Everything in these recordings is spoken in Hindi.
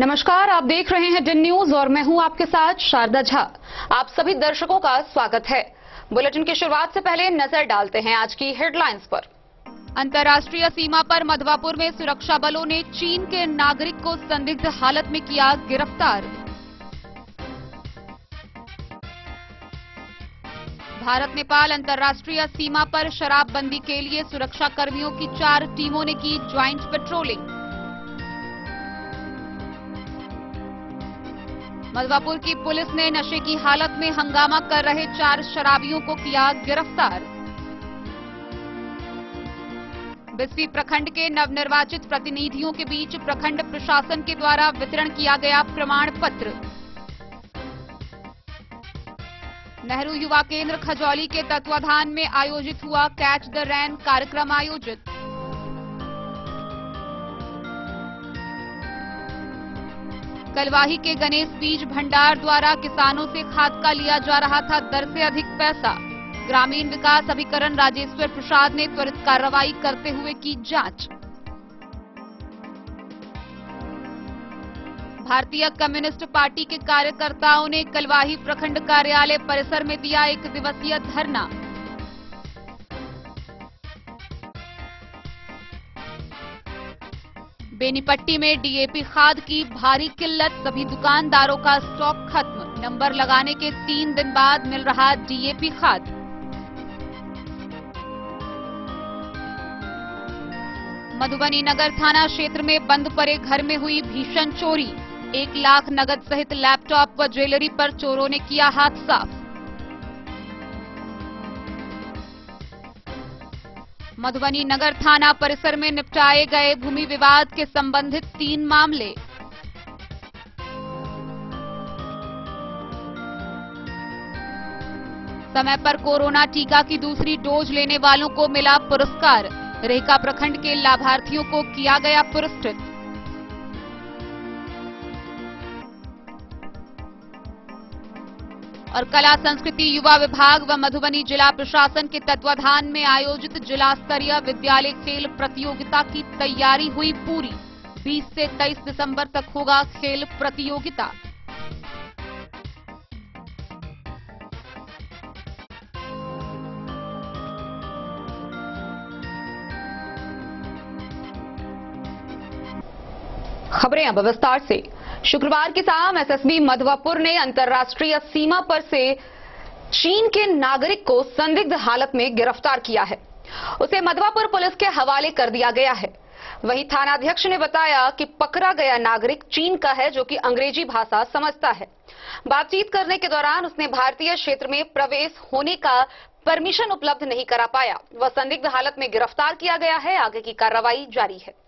नमस्कार, आप देख रहे हैं डिन न्यूज और मैं हूं आपके साथ शारदा झा। आप सभी दर्शकों का स्वागत है। बुलेटिन की शुरुआत से पहले नजर डालते हैं आज की हेडलाइंस पर। अंतर्राष्ट्रीय सीमा पर मधवापुर में सुरक्षा बलों ने चीन के नागरिक को संदिग्ध हालत में किया गिरफ्तार। भारत नेपाल अंतर्राष्ट्रीय सीमा पर शराबबंदी के लिए सुरक्षा कर्मियों की 4 टीमों ने की ज्वाइंट पेट्रोलिंग। मधवापुर की पुलिस ने नशे की हालत में हंगामा कर रहे 4 शराबियों को किया गिरफ्तार। बिस्फी प्रखंड के नवनिर्वाचित प्रतिनिधियों के बीच प्रखंड प्रशासन के द्वारा वितरण किया गया प्रमाण पत्र। नेहरू युवा केंद्र खजौली के तत्वाधान में आयोजित हुआ कैच द रैन कार्यक्रम आयोजित। कलवाही के गणेश बीज भंडार द्वारा किसानों से खाद का लिया जा रहा था दर से अधिक पैसा। ग्रामीण विकास अभिकरण राजेश्वर प्रसाद ने त्वरित कार्रवाई करते हुए की जांच। भारतीय कम्युनिस्ट पार्टी के कार्यकर्ताओं ने कलवाही प्रखंड कार्यालय परिसर में दिया 1 दिवसीय धरना। बेनीपट्टी में डीएपी खाद की भारी किल्लत, सभी दुकानदारों का स्टॉक खत्म। नंबर लगाने के 3 दिन बाद मिल रहा डीएपी खाद। मधुबनी नगर थाना क्षेत्र में बंद पड़े घर में हुई भीषण चोरी। 1 लाख नगद सहित लैपटॉप व ज्वेलरी पर चोरों ने किया हाथ साफ। मधुबनी नगर थाना परिसर में निपटाए गए भूमि विवाद के संबंधित 3 मामले। समय पर कोरोना टीका की दूसरी डोज लेने वालों को मिला पुरस्कार। रेहका प्रखंड के लाभार्थियों को किया गया पुरस्कृत। और कला संस्कृति युवा विभाग व मधुबनी जिला प्रशासन के तत्वाधान में आयोजित जिला स्तरीय विद्यालय खेल प्रतियोगिता की तैयारी हुई पूरी। 20 से 23 दिसंबर तक होगा खेल प्रतियोगिता। खबरें अब विस्तार से। शुक्रवार की शाम एसएसबी मधवापुर ने अंतर्राष्ट्रीय सीमा पर से चीन के नागरिक को संदिग्ध हालत में गिरफ्तार किया है। उसे मधवापुर पुलिस के हवाले कर दिया गया है। वहीं थानाध्यक्ष ने बताया कि पकड़ा गया नागरिक चीन का है, जो कि अंग्रेजी भाषा समझता है। बातचीत करने के दौरान उसने भारतीय क्षेत्र में प्रवेश होने का परमिशन उपलब्ध नहीं करा पाया। वह संदिग्ध हालत में गिरफ्तार किया गया है। आगे की कार्रवाई जारी है।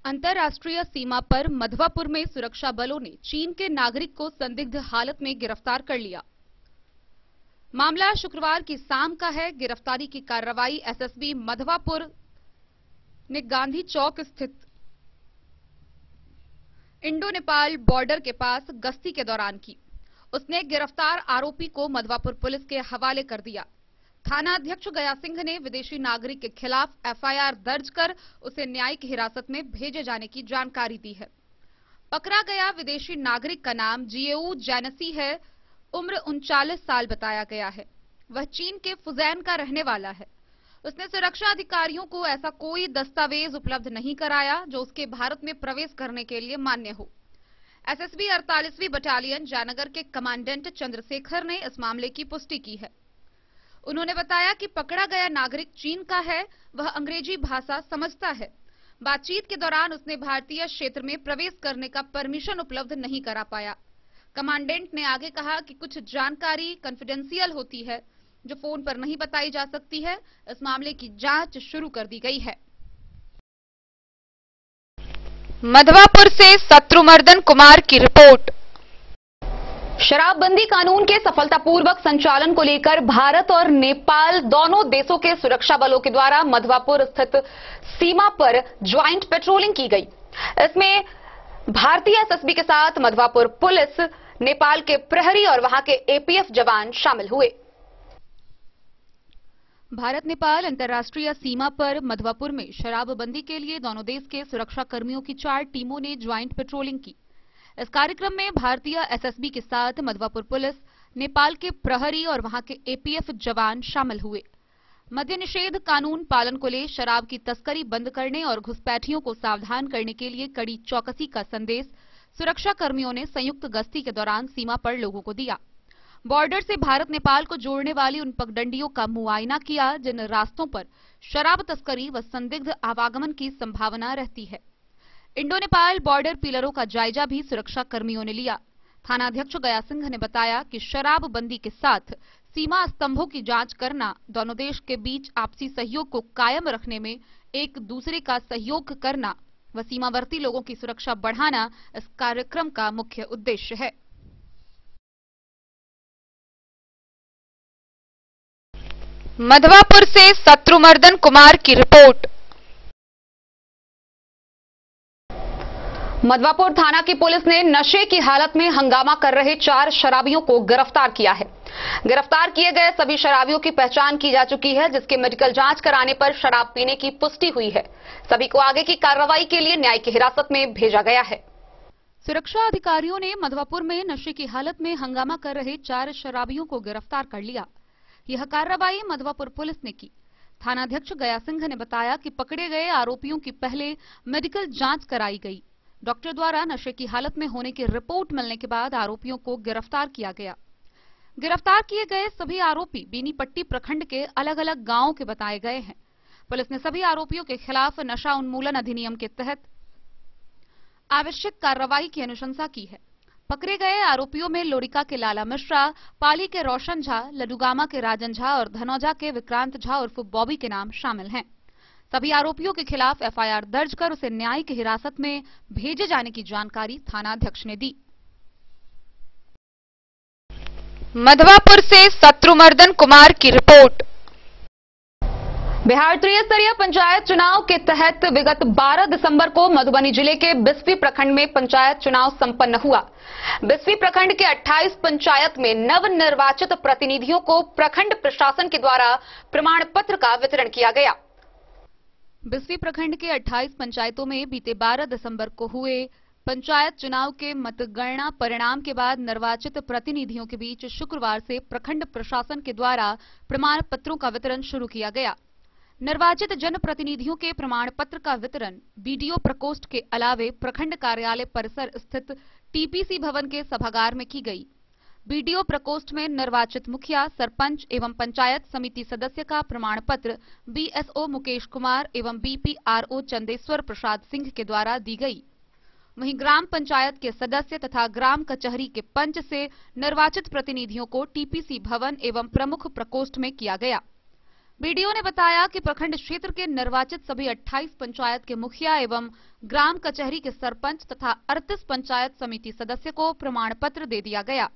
अंतर्राष्ट्रीय सीमा पर मधवापुर में सुरक्षा बलों ने चीन के नागरिक को संदिग्ध हालत में गिरफ्तार कर लिया। मामला शुक्रवार की शाम का है। गिरफ्तारी की कार्रवाई एसएसबी मधवापुर ने गांधी चौक स्थित इंडो नेपाल बॉर्डर के पास गश्ती के दौरान की। उसने गिरफ्तार आरोपी को मधवापुर पुलिस के हवाले कर दिया। थानाध्यक्ष गया सिंह ने विदेशी नागरिक के खिलाफ एफआईआर दर्ज कर उसे न्यायिक हिरासत में भेजे जाने की जानकारी दी है। पकड़ा गया विदेशी नागरिक का नाम जिएऊ जैनसी है। उम्र 39 साल बताया गया है। वह चीन के फुजैन का रहने वाला है। उसने सुरक्षा अधिकारियों को ऐसा कोई दस्तावेज उपलब्ध नहीं कराया जो उसके भारत में प्रवेश करने के लिए मान्य हो। एसएसबी 48वीं बटालियन जयनगर के कमांडेंट चंद्रशेखर ने इस मामले की पुष्टि की है। उन्होंने बताया कि पकड़ा गया नागरिक चीन का है। वह अंग्रेजी भाषा समझता है। बातचीत के दौरान उसने भारतीय क्षेत्र में प्रवेश करने का परमिशन उपलब्ध नहीं करा पाया। कमांडेंट ने आगे कहा कि कुछ जानकारी कॉन्फिडेंशियल होती है जो फोन पर नहीं बताई जा सकती है। इस मामले की जांच शुरू कर दी गई है। मधवापुर से शत्रुमर्दन कुमार की रिपोर्ट। शराबबंदी कानून के सफलतापूर्वक संचालन को लेकर भारत और नेपाल दोनों देशों के सुरक्षा बलों के द्वारा मधवापुर स्थित सीमा पर ज्वाइंट पेट्रोलिंग की गई। इसमें भारतीय एसएसबी के साथ मधवापुर पुलिस, नेपाल के प्रहरी और वहां के एपीएफ जवान शामिल हुए। भारत नेपाल अंतर्राष्ट्रीय सीमा पर मधवापुर में शराबबंदी के लिए दोनों देश के सुरक्षा कर्मियों की 4 टीमों ने ज्वाइंट पेट्रोलिंग की। इस कार्यक्रम में भारतीय एसएसबी के साथ मधवापुर पुलिस, नेपाल के प्रहरी और वहां के एपीएफ जवान शामिल हुए। मद्य निषेध कानून पालन को ले शराब की तस्करी बंद करने और घुसपैठियों को सावधान करने के लिए कड़ी चौकसी का संदेश सुरक्षा कर्मियों ने संयुक्त गश्ती के दौरान सीमा पर लोगों को दिया। बॉर्डर से भारत नेपाल को जोड़ने वाली उन पगडंडियों का मुआयना किया जिन रास्तों पर शराब तस्करी व संदिग्ध आवागमन की संभावना रहती है। इंडो नेपाल बॉर्डर पिलरों का जायजा भी सुरक्षा कर्मियों ने लिया। थानाध्यक्ष गया सिंह ने बताया कि शराबबंदी के साथ सीमा स्तंभों की जांच करना, दोनों देश के बीच आपसी सहयोग को कायम रखने में एक दूसरे का सहयोग करना व सीमावर्ती लोगों की सुरक्षा बढ़ाना इस कार्यक्रम का मुख्य उद्देश्य है। मधवापुर से शत्रुमर्दन कुमार की रिपोर्ट। मधवापुर थाना की पुलिस ने नशे की हालत में हंगामा कर रहे 4 शराबियों को गिरफ्तार किया है। गिरफ्तार किए गए सभी शराबियों की पहचान की जा चुकी है, जिसके मेडिकल जांच कराने पर शराब पीने की पुष्टि हुई है। सभी को आगे की कार्रवाई के लिए न्यायिक हिरासत में भेजा गया है। सुरक्षा अधिकारियों ने मधवापुर में नशे की हालत में हंगामा कर रहे 4 शराबियों को गिरफ्तार कर लिया। यह कार्रवाई मधवापुर पुलिस ने की। थानाध्यक्ष गया सिंह ने बताया कि पकड़े गए आरोपियों की पहले मेडिकल जांच कराई गई। डॉक्टर द्वारा नशे की हालत में होने की रिपोर्ट मिलने के बाद आरोपियों को गिरफ्तार किया गया। गिरफ्तार किए गए सभी आरोपी बीनीपट्टी प्रखंड के अलग अलग गांवों के बताए गए हैं। पुलिस ने सभी आरोपियों के खिलाफ नशा उन्मूलन अधिनियम के तहत आवश्यक कार्रवाई की अनुशंसा की है। पकड़े गए आरोपियों में लोरिका के लाला मिश्रा, पाली के रोशन झा, लडुगामा के राजन झा और धनौजा के विक्रांत झा उर्फ बॉबी के नाम शामिल हैं। सभी आरोपियों के खिलाफ एफआईआर दर्ज कर उसे न्यायिक हिरासत में भेजे जाने की जानकारी थानाध्यक्ष ने दी। मधवापुर से शत्रुमर्दन कुमार की रिपोर्ट। बिहार त्रिस्तरीय पंचायत चुनाव के तहत विगत 12 दिसंबर को मधुबनी जिले के बिस्फी प्रखंड में पंचायत चुनाव संपन्न हुआ। बिस्फी प्रखंड के 28 पंचायत में नवनिर्वाचित प्रतिनिधियों को प्रखंड प्रशासन के द्वारा प्रमाण पत्र का वितरण किया गया। बिस्फी प्रखंड के 28 पंचायतों में बीते 12 दिसंबर को हुए पंचायत चुनाव के मतगणना परिणाम के बाद निर्वाचित प्रतिनिधियों के बीच शुक्रवार से प्रखंड प्रशासन के द्वारा प्रमाण पत्रों का वितरण शुरू किया गया। निर्वाचित जनप्रतिनिधियों के प्रमाण पत्र का वितरण बीडीओ प्रकोष्ठ के अलावे प्रखंड कार्यालय परिसर स्थित टीपीसी भवन के सभागार में की गई। बीडीओ प्रकोष्ठ में निर्वाचित मुखिया, सरपंच एवं पंचायत समिति सदस्य का प्रमाण पत्र बीएसओ मुकेश कुमार एवं बीपीआरओ चंदेश्वर प्रसाद सिंह के द्वारा दी गई। वहीं ग्राम पंचायत के सदस्य तथा ग्राम कचहरी के पंच से निर्वाचित प्रतिनिधियों को टीपीसी भवन एवं प्रमुख प्रकोष्ठ में किया गया। बीडीओ ने बताया कि प्रखंड क्षेत्र के निर्वाचित सभी 28 पंचायत के मुखिया एवं ग्राम कचहरी के सरपंच तथा 38 पंचायत समिति सदस्य को प्रमाण पत्र दे दिया गया,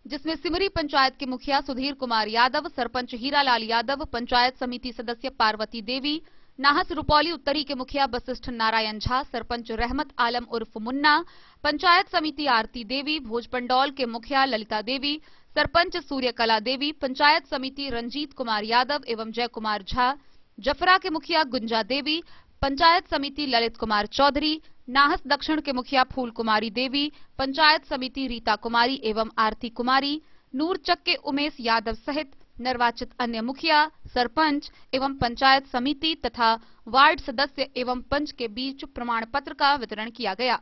जिसमें सिमरी पंचायत के मुखिया सुधीर कुमार यादव, सरपंच हीरालाल यादव, पंचायत समिति सदस्य पार्वती देवी, नाहस रुपौली उत्तरी के मुखिया वशिष्ठ नारायण झा, सरपंच रहमत आलम उर्फ मुन्ना, पंचायत समिति आरती देवी, भोजपंडौल के मुखिया ललिता देवी, सरपंच सूर्यकला देवी, पंचायत समिति रंजीत कुमार यादव एवं जय कुमार झा, जफरा के मुखिया गुंजा देवी, पंचायत समिति ललित कुमार चौधरी, नाहस दक्षिण के मुखिया फूल कुमारी देवी, पंचायत समिति रीता कुमारी एवं आरती कुमारी, नूरचक के उमेश यादव सहित निर्वाचित अन्य मुखिया, सरपंच एवं पंचायत समिति तथा वार्ड सदस्य एवं पंच के बीच प्रमाण पत्र का वितरण किया गया।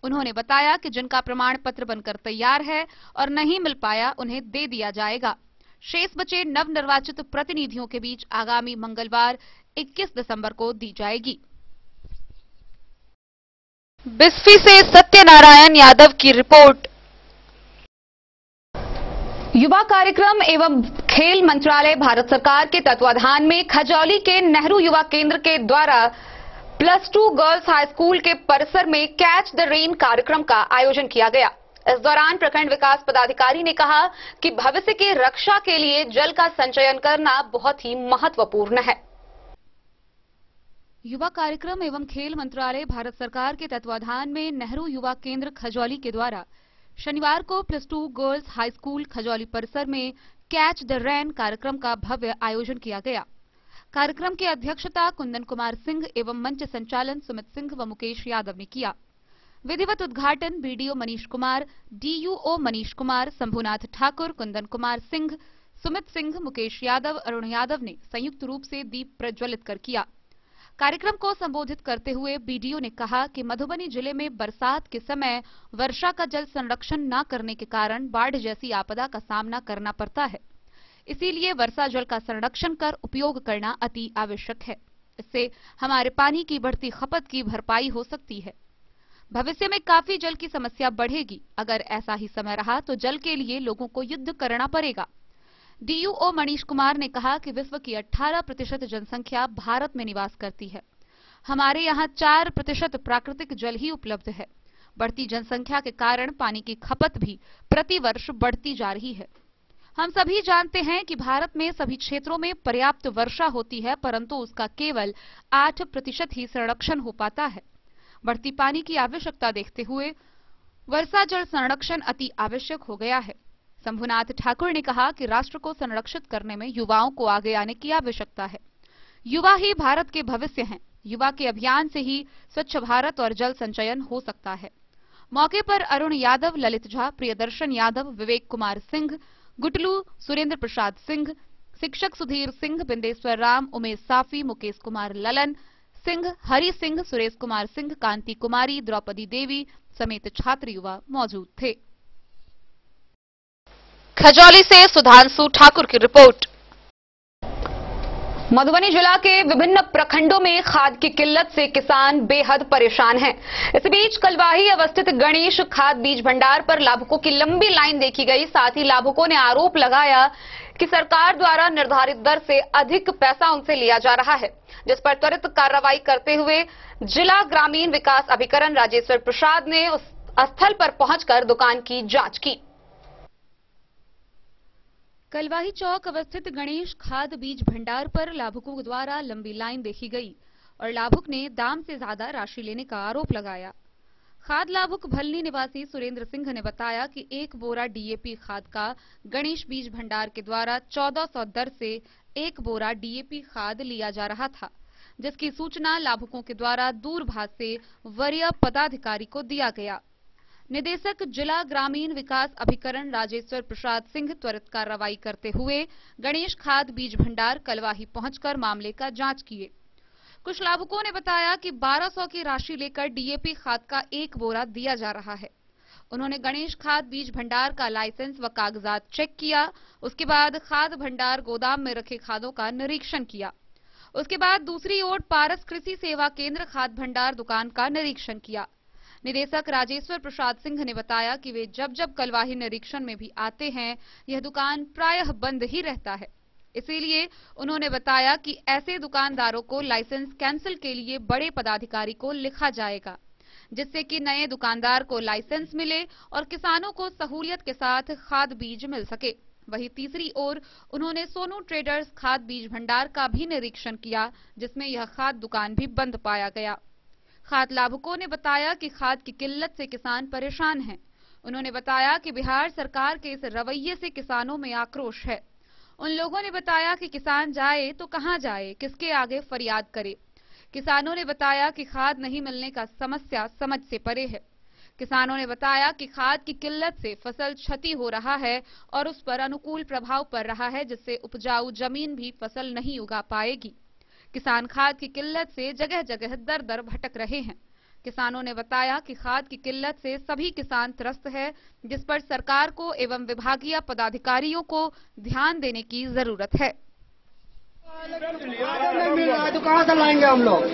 उन्होंने बताया कि जिनका प्रमाण पत्र बनकर तैयार है और नहीं मिल पाया, उन्हें दे दिया जाएगा। शेष बचे नवनिर्वाचित प्रतिनिधियों के बीच आगामी मंगलवार 21 दिसंबर को दी जाएगी। बिस्फी से सत्यनारायण यादव की रिपोर्ट। युवा कार्यक्रम एवं खेल मंत्रालय भारत सरकार के तत्वाधान में खजौली के नेहरू युवा केंद्र के द्वारा +2 गर्ल्स हाई स्कूल के परिसर में कैच द रेन कार्यक्रम का आयोजन किया गया। इस दौरान प्रखंड विकास पदाधिकारी ने कहा कि भविष्य की रक्षा के लिए जल का संचयन करना बहुत ही महत्वपूर्ण है। युवा कार्यक्रम एवं खेल मंत्रालय भारत सरकार के तत्वाधान में नेहरू युवा केंद्र खजौली के द्वारा शनिवार को +2 गर्ल्स हाई स्कूल खजौली परिसर में कैच द रेन कार्यक्रम का भव्य आयोजन किया गया। कार्यक्रम की अध्यक्षता कुंदन कुमार सिंह एवं मंच संचालन सुमित सिंह व मुकेश यादव ने किया। विधिवत उद्घाटन बीडीओ मनीष कुमार, डीयूओ मनीष कुमार, शंभुनाथ ठाकुर, कुंदन कुमार सिंह, सुमित सिंह, मुकेश यादव, अरुण यादव ने संयुक्त रूप से दीप प्रज्वलित कर किया। कार्यक्रम को संबोधित करते हुए बीडीओ ने कहा कि मधुबनी जिले में बरसात के समय वर्षा का जल संरक्षण न करने के कारण बाढ़ जैसी आपदा का सामना करना पड़ता है। इसीलिए वर्षा जल का संरक्षण कर उपयोग करना अति आवश्यक है। इससे हमारे पानी की बढ़ती खपत की भरपाई हो सकती है। भविष्य में काफी जल की समस्या बढ़ेगी। अगर ऐसा ही समय रहा तो जल के लिए लोगों को युद्ध करना पड़ेगा। डीयूओ मनीष कुमार ने कहा कि विश्व की 18% जनसंख्या भारत में निवास करती है। हमारे यहाँ 4% प्राकृतिक जल ही उपलब्ध है। बढ़ती जनसंख्या के कारण पानी की खपत भी प्रतिवर्ष बढ़ती जा रही है। हम सभी जानते हैं कि भारत में सभी क्षेत्रों में पर्याप्त वर्षा होती है, परंतु उसका केवल 8% ही संरक्षण हो पाता है। बढ़ती पानी की आवश्यकता देखते हुए वर्षा जल संरक्षण अति आवश्यक हो गया है। शंभुनाथ ठाकुर ने कहा कि राष्ट्र को संरक्षित करने में युवाओं को आगे आने की आवश्यकता है। युवा ही भारत के भविष्य हैं। युवा के अभियान से ही स्वच्छ भारत और जल संचयन हो सकता है। मौके पर अरुण यादव, ललित झा, प्रियदर्शन यादव, विवेक कुमार सिंह, गुटलू, सुरेंद्र प्रसाद सिंह, शिक्षक सुधीर सिंह, बिंदेश्वर राम, उमेश साफी, मुकेश कुमार ललन सिंह, हरि सिंह, सुरेश कुमार सिंह, कांति कुमारी, द्रौपदी देवी समेत छात्र युवा मौजूद थे। खजौली से सुधांशु ठाकुर की रिपोर्ट। मधुबनी जिला के विभिन्न प्रखंडों में खाद की किल्लत से किसान बेहद परेशान हैं। इस बीच कलवाही अवस्थित गणेश खाद बीज भंडार पर लाभुकों की लंबी लाइन देखी गई। साथ ही लाभुकों ने आरोप लगाया कि सरकार द्वारा निर्धारित दर से अधिक पैसा उनसे लिया जा रहा है, जिस पर त्वरित कार्रवाई करते हुए जिला ग्रामीण विकास अभिकरण राजेश्वर प्रसाद ने उस स्थल पर पहुंचकर दुकान की जांच की। कलवाही चौक अवस्थित गणेश खाद बीज भंडार पर लाभुकों द्वारा लंबी लाइन देखी गई और लाभुक ने दाम से ज्यादा राशि लेने का आरोप लगाया। खाद लाभुक भलनी निवासी सुरेंद्र सिंह ने बताया कि 1 बोरा डीएपी खाद का गणेश बीज भंडार के द्वारा 1400 दर से 1 बोरा डीएपी खाद लिया जा रहा था, जिसकी सूचना लाभुकों के द्वारा दूरभाष से वरीय पदाधिकारी को दिया गया। निदेशक जिला ग्रामीण विकास अभिकरण राजेश्वर प्रसाद सिंह त्वरित कार्रवाई करते हुए गणेश खाद बीज भंडार कलवाही पहुंचकर मामले का जांच किए। कुछ लाभुकों ने बताया कि 1200 की राशि लेकर डीएपी खाद का 1 बोरा दिया जा रहा है। उन्होंने गणेश खाद बीज भंडार का लाइसेंस व कागजात चेक किया। उसके बाद खाद भंडार गोदाम में रखे खादों का निरीक्षण किया। उसके बाद दूसरी ओर पारस कृषि सेवा केंद्र खाद भंडार दुकान का निरीक्षण किया। निदेशक राजेश्वर प्रसाद सिंह ने बताया कि वे जब जब कलवाही निरीक्षण में भी आते हैं, यह दुकान प्रायः बंद ही रहता है। इसीलिए उन्होंने बताया कि ऐसे दुकानदारों को लाइसेंस कैंसिल के लिए बड़े पदाधिकारी को लिखा जाएगा, जिससे कि नए दुकानदार को लाइसेंस मिले और किसानों को सहूलियत के साथ खाद बीज मिल सके। वहीं तीसरी ओर उन्होंने सोनू ट्रेडर्स खाद बीज भंडार का भी निरीक्षण किया, जिसमें यह खाद दुकान भी बंद पाया गया। खाद लाभुकों ने बताया कि खाद की किल्लत से किसान परेशान हैं। उन्होंने बताया कि बिहार सरकार के इस रवैये से किसानों में आक्रोश है। उन लोगों ने बताया कि किसान जाए तो कहां जाए, किसके आगे फरियाद करे। किसानों ने बताया कि खाद नहीं मिलने का समस्या समझ से परे है। किसानों ने बताया कि खाद की किल्लत से फसल क्षति हो रहा है और उस पर अनुकूल प्रभाव पड़ रहा है, जिससे उपजाऊ जमीन भी फसल नहीं उगा पाएगी। किसान खाद की किल्लत से जगह जगह दर दर भटक रहे हैं। किसानों ने बताया कि खाद की किल्लत से सभी किसान त्रस्त है, जिस पर सरकार को एवं विभागीय पदाधिकारियों को ध्यान देने की जरूरत है। तो कहाँ से लाएंगे हम लोग?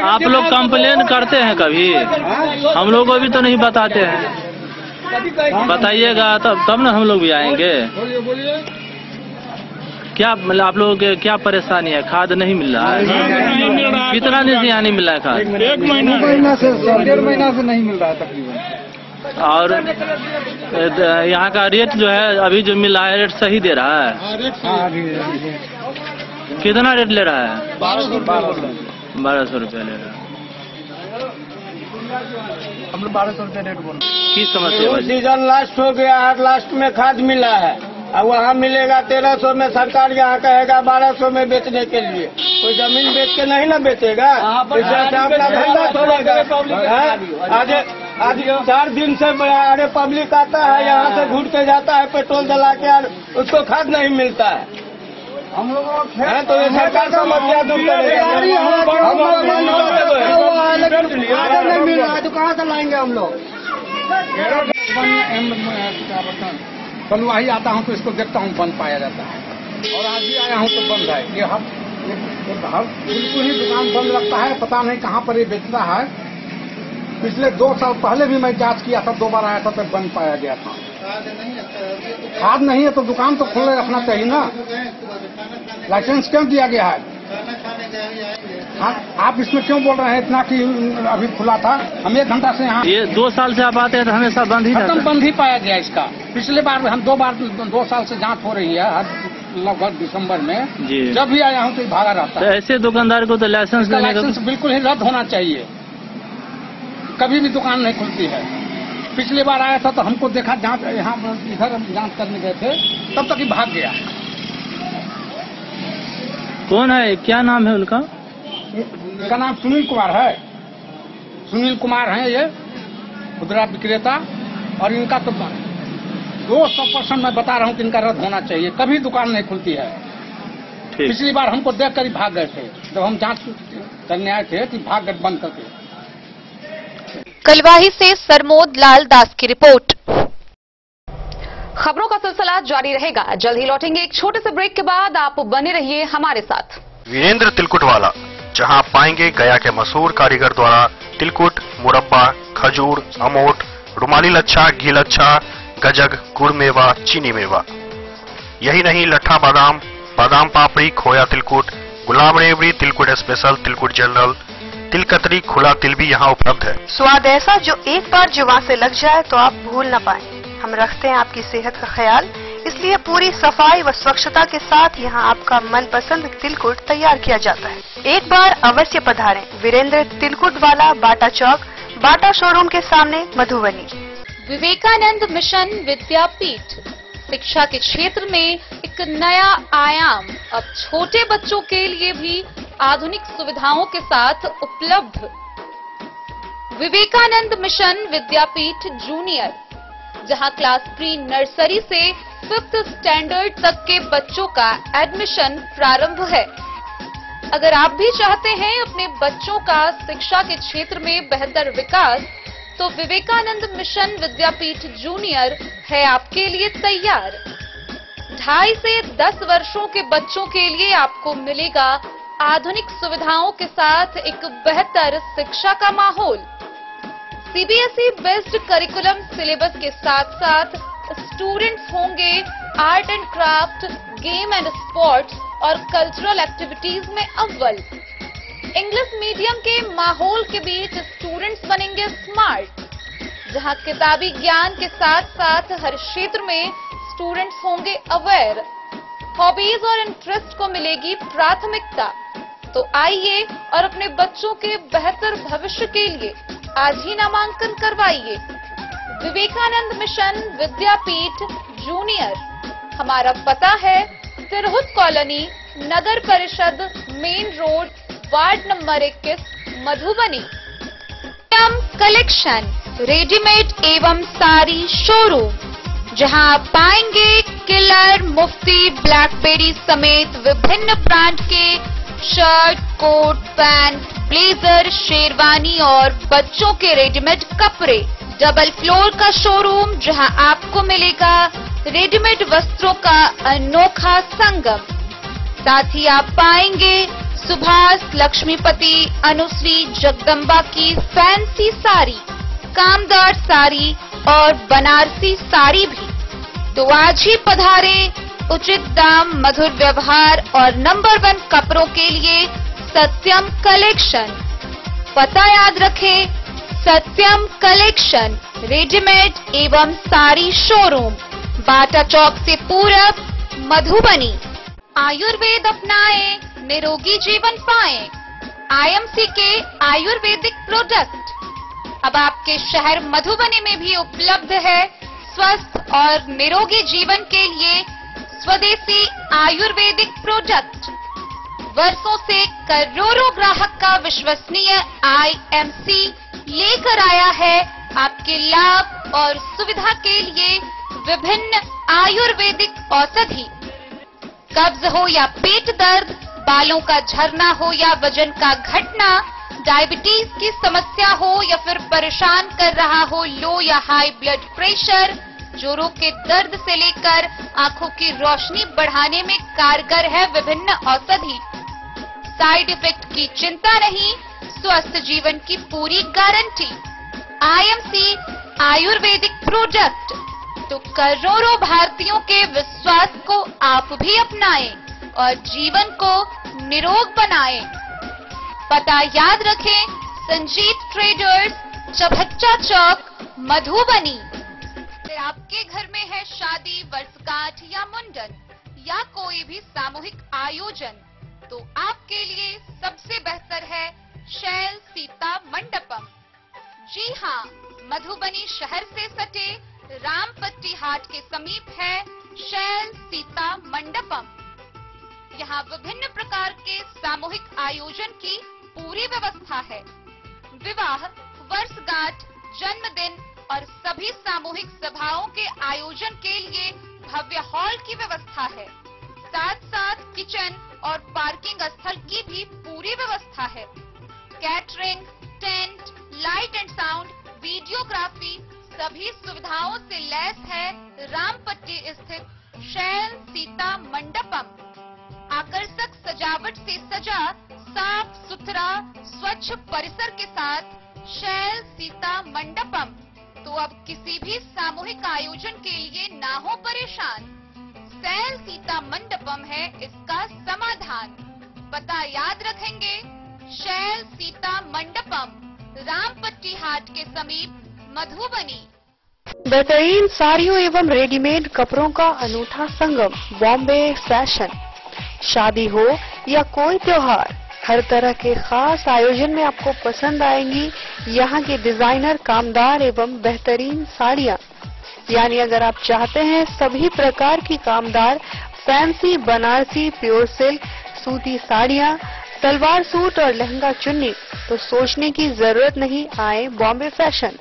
आप लोग कंप्लेन करते हैं कभी? हम लोग को भी तो नहीं बताते हैं। बताइएगा तब ना हम लोग भी आएंगे। क्या मतलब आप लोगों के क्या परेशानी है? खाद नहीं मिल रहा है। कितना दिन से यहाँ नहीं मिल रहा है खाद? 1 महीना से 1.5 महीना से नहीं मिल रहा है तकरीबन। और यहाँ का रेट जो है अभी जो मिल रहा है, रेट सही दे रहा है? कितना रेट ले रहा है? 1200 1200 रुपया ले रहा है। हम लोग 1200 रुपया रेट बोल। की समस्या है? सीजन लास्ट हो गया है, लास्ट में खाद मिला है और वहाँ मिलेगा 1300 में, सरकार यहाँ कहेगा 1200 में बेचने के लिए। कोई जमीन बेच के नहीं ना बेचेगा, इससे अपना धंधा छोड़ेगा। आज 4 दिन से अरे पब्लिक आता है यहाँ से घूट के जाता है पेट्रोल जला के, और उसको खाद नहीं मिलता है। हम लोग तो ये सरकार समस्या दूर करेगा। नहीं मिल रहा है तो कहाँ से लाएंगे हम लोग? बलवाही आता हूँ तो इसको देखता हूँ बंद पाया जाता है, और आज भी आया हूँ तो बंद है। ये हर बिल्कुल ही दुकान बंद रखता है, पता नहीं कहाँ पर ये बेचता है। पिछले 2 साल पहले भी मैं जांच किया था, 2 बार आया था तो बंद पाया गया था। खाद नहीं है तो दुकान तो खुले रखना चाहिए ना, लाइसेंस क्यों दिया गया है? आप इसमें क्यों बोल रहे हैं इतना कि अभी खुला था? हम 1 घंटा से यहाँ, ये 2 साल से आप आते हैं तो हमेशा बंद ही रहता है। बंद ही पाया गया इसका। पिछले बार हम 2 साल से जांच हो रही है, लगभग दिसंबर में जी। जब भी आया हूँ तो भागा रहता तो है। ऐसे दुकानदार को तो लाइसेंस देने का लाइसेंस बिल्कुल ही रद्द होना चाहिए, कभी भी दुकान नहीं खुलती है। पिछली बार आया था तो हमको देखा जांच, यहाँ इधर हम जांच करने गए थे, तब तक ही भाग गया। कौन है, क्या नाम है उनका? इनका नाम सुनील कुमार है। सुनील कुमार हैं ये खुदरा विक्रेता, और इनका तो 200% मैं बता रहा हूँ कि इनका रद्द होना चाहिए, कभी दुकान नहीं खुलती है। पिछली बार हमको देख कर ही भाग गए थे, जब हम जांच करने आए थे कि भाग गए बंद करके। कलवाही से सरमोद लाल दास की रिपोर्ट। खबरों का सिलसिला जारी रहेगा, जल्द ही लौटेंगे एक छोटे से ब्रेक के बाद। आप बने रहिए हमारे साथ। वीरेंद्र तिलकुट वाला, जहां आप पाएंगे गया के मशहूर कारीगर द्वारा तिलकुट, मुरब्बा, खजूर, अमोट, रुमाली लच्छा, घी लच्छा, गजक, गुड़ मेवा, चीनी मेवा। यही नहीं, लट्ठा बादाम, बादाम पापड़ी, खोया तिलकुट, गुलाब रेवड़ी, तिलकुट स्पेशल, तिलकुट जनरल, तिलकतरी, खुला तिल भी यहाँ उपलब्ध है। स्वाद ऐसा जो एक बार जुबान से लग जाए तो आप भूल न पाए। हम रखते हैं आपकी सेहत का ख्याल, इसलिए पूरी सफाई व स्वच्छता के साथ यहाँ आपका मनपसंद तिलकुट तैयार किया जाता है। एक बार अवश्य पधारें वीरेंद्र तिलकुट वाला, बाटा चौक, बाटा शोरूम के सामने, मधुबनी। विवेकानंद मिशन विद्यापीठ शिक्षा के क्षेत्र में एक नया आयाम अब छोटे बच्चों के लिए भी आधुनिक सुविधाओं के साथ उपलब्ध। विवेकानंद मिशन विद्यापीठ जूनियर, जहां क्लास प्री नर्सरी से 5th स्टैंडर्ड तक के बच्चों का एडमिशन प्रारंभ है। अगर आप भी चाहते हैं अपने बच्चों का शिक्षा के क्षेत्र में बेहतर विकास, तो विवेकानंद मिशन विद्यापीठ जूनियर है आपके लिए तैयार। 2.5 से 10 वर्षों के बच्चों के लिए आपको मिलेगा आधुनिक सुविधाओं के साथ एक बेहतर शिक्षा का माहौल। सीबीएसई बेस्ड करिकुलम सिलेबस के साथ साथ स्टूडेंट्स होंगे art and craft, game and sports और कल्चरल एक्टिविटीज में अव्वल। इंग्लिश मीडियम के माहौल के बीच स्टूडेंट्स बनेंगे स्मार्ट, जहां किताबी ज्ञान के साथ साथ हर क्षेत्र में स्टूडेंट्स होंगे अवेयर। हॉबीज और इंटरेस्ट को मिलेगी प्राथमिकता। तो आइए और अपने बच्चों के बेहतर भविष्य के लिए आज ही नामांकन करवाइए। विवेकानंद मिशन विद्यापीठ जूनियर। हमारा पता है तिरहुत कॉलोनी, नगर परिषद main road, ward number 21, Madhubani. Collection readymade एवं साड़ी शोरूम, जहां आप पाएंगे किलर, मुफ्ती, ब्लैकबेरी समेत विभिन्न ब्रांड के shirt, coat, pant, blazer, sherwani और बच्चों के रेडीमेड कपड़े। डबल फ्लोर का शोरूम, जहां आपको मिलेगा रेडीमेड वस्त्रों का अनोखा संगम। साथ ही आप पाएंगे सुभाष, लक्ष्मीपति, अनुश्री, जगदम्बा की फैंसी साड़ी, कामदार साड़ी और बनारसी साड़ी भी। तो आज ही पधारें। उचित दाम, मधुर व्यवहार और नंबर 1 कपड़ों के लिए सत्यम कलेक्शन। पता याद रखें, सत्यम कलेक्शन रेडीमेड एवं साड़ी शोरूम, बाटा चौक से पूरब, मधुबनी। आयुर्वेद अपनाएं, निरोगी जीवन पाएं। आईएमसी के आयुर्वेदिक प्रोडक्ट अब आपके शहर मधुबनी में भी उपलब्ध है स्वस्थ और निरोगी जीवन के लिए स्वदेशी आयुर्वेदिक प्रोडक्ट। वर्षों से करोड़ों ग्राहक का विश्वसनीय IMC लेकर आया है आपके लाभ और सुविधा के लिए विभिन्न आयुर्वेदिक औषधि। कब्ज हो या पेट दर्द, बालों का झरना हो या वजन का घटना, डायबिटीज की समस्या हो या फिर परेशान कर रहा हो लो या हाई ब्लड प्रेशर, जोड़ों के दर्द से लेकर आंखों की रोशनी बढ़ाने में कारगर है विभिन्न औषधि। साइड इफेक्ट की चिंता नहीं, स्वस्थ जीवन की पूरी गारंटी। IMC आयुर्वेदिक प्रोडक्ट तो करोड़ों भारतीयों के विश्वास को आप भी अपनाएं और जीवन को निरोग बनाएं। पता याद रखें, संजीत ट्रेडर्स, चभच्चा चौक, मधुबनी। आपके घर में है शादी, वर्षगांठ या मुंडन या कोई भी सामूहिक आयोजन, तो आपके लिए सबसे बेहतर है शैल सीता मंडपम। जी हाँ, मधुबनी शहर से सटे रामपट्टी हाट के समीप है शैल सीता मंडपम। यहाँ विभिन्न प्रकार के सामूहिक आयोजन की पूरी व्यवस्था है। विवाह, वर्षगांठ, जन्मदिन और सभी सामूहिक सभाओं के आयोजन के लिए भव्य हॉल की व्यवस्था है। साथ साथ किचन और पार्किंग स्थल की भी पूरी व्यवस्था है। Catering, tent, light and sound, videography सभी सुविधाओं से लैस है रामपट्टी स्थित शैल सीता मंडपम। आकर्षक सजावट से सजा साफ सुथरा स्वच्छ परिसर के साथ शैल सीता मंडपम। तो अब किसी भी सामूहिक आयोजन के लिए ना हो परेशान, शैल सीता मंडपम है इसका समाधान। पता याद रखेंगे, शैल सीता मंडपम, रामपट्टी हाट के समीप, मधुबनी। बेहतरीन साड़ियों एवं रेडीमेड कपड़ों का अनूठा संगम, बॉम्बे फैशन। शादी हो या कोई त्योहार, हर तरह के खास आयोजन में आपको पसंद आएंगी यहाँ की डिजाइनर, कामदार एवं बेहतरीन साड़ियाँ। यानी अगर आप चाहते हैं सभी प्रकार की कामदार, फैंसी, बनारसी, प्योर सिल्क, सूती साड़ियाँ, सलवार सूट और लहंगा चुन्नी, तो सोचने की जरूरत नहीं, आए बॉम्बे फैशन।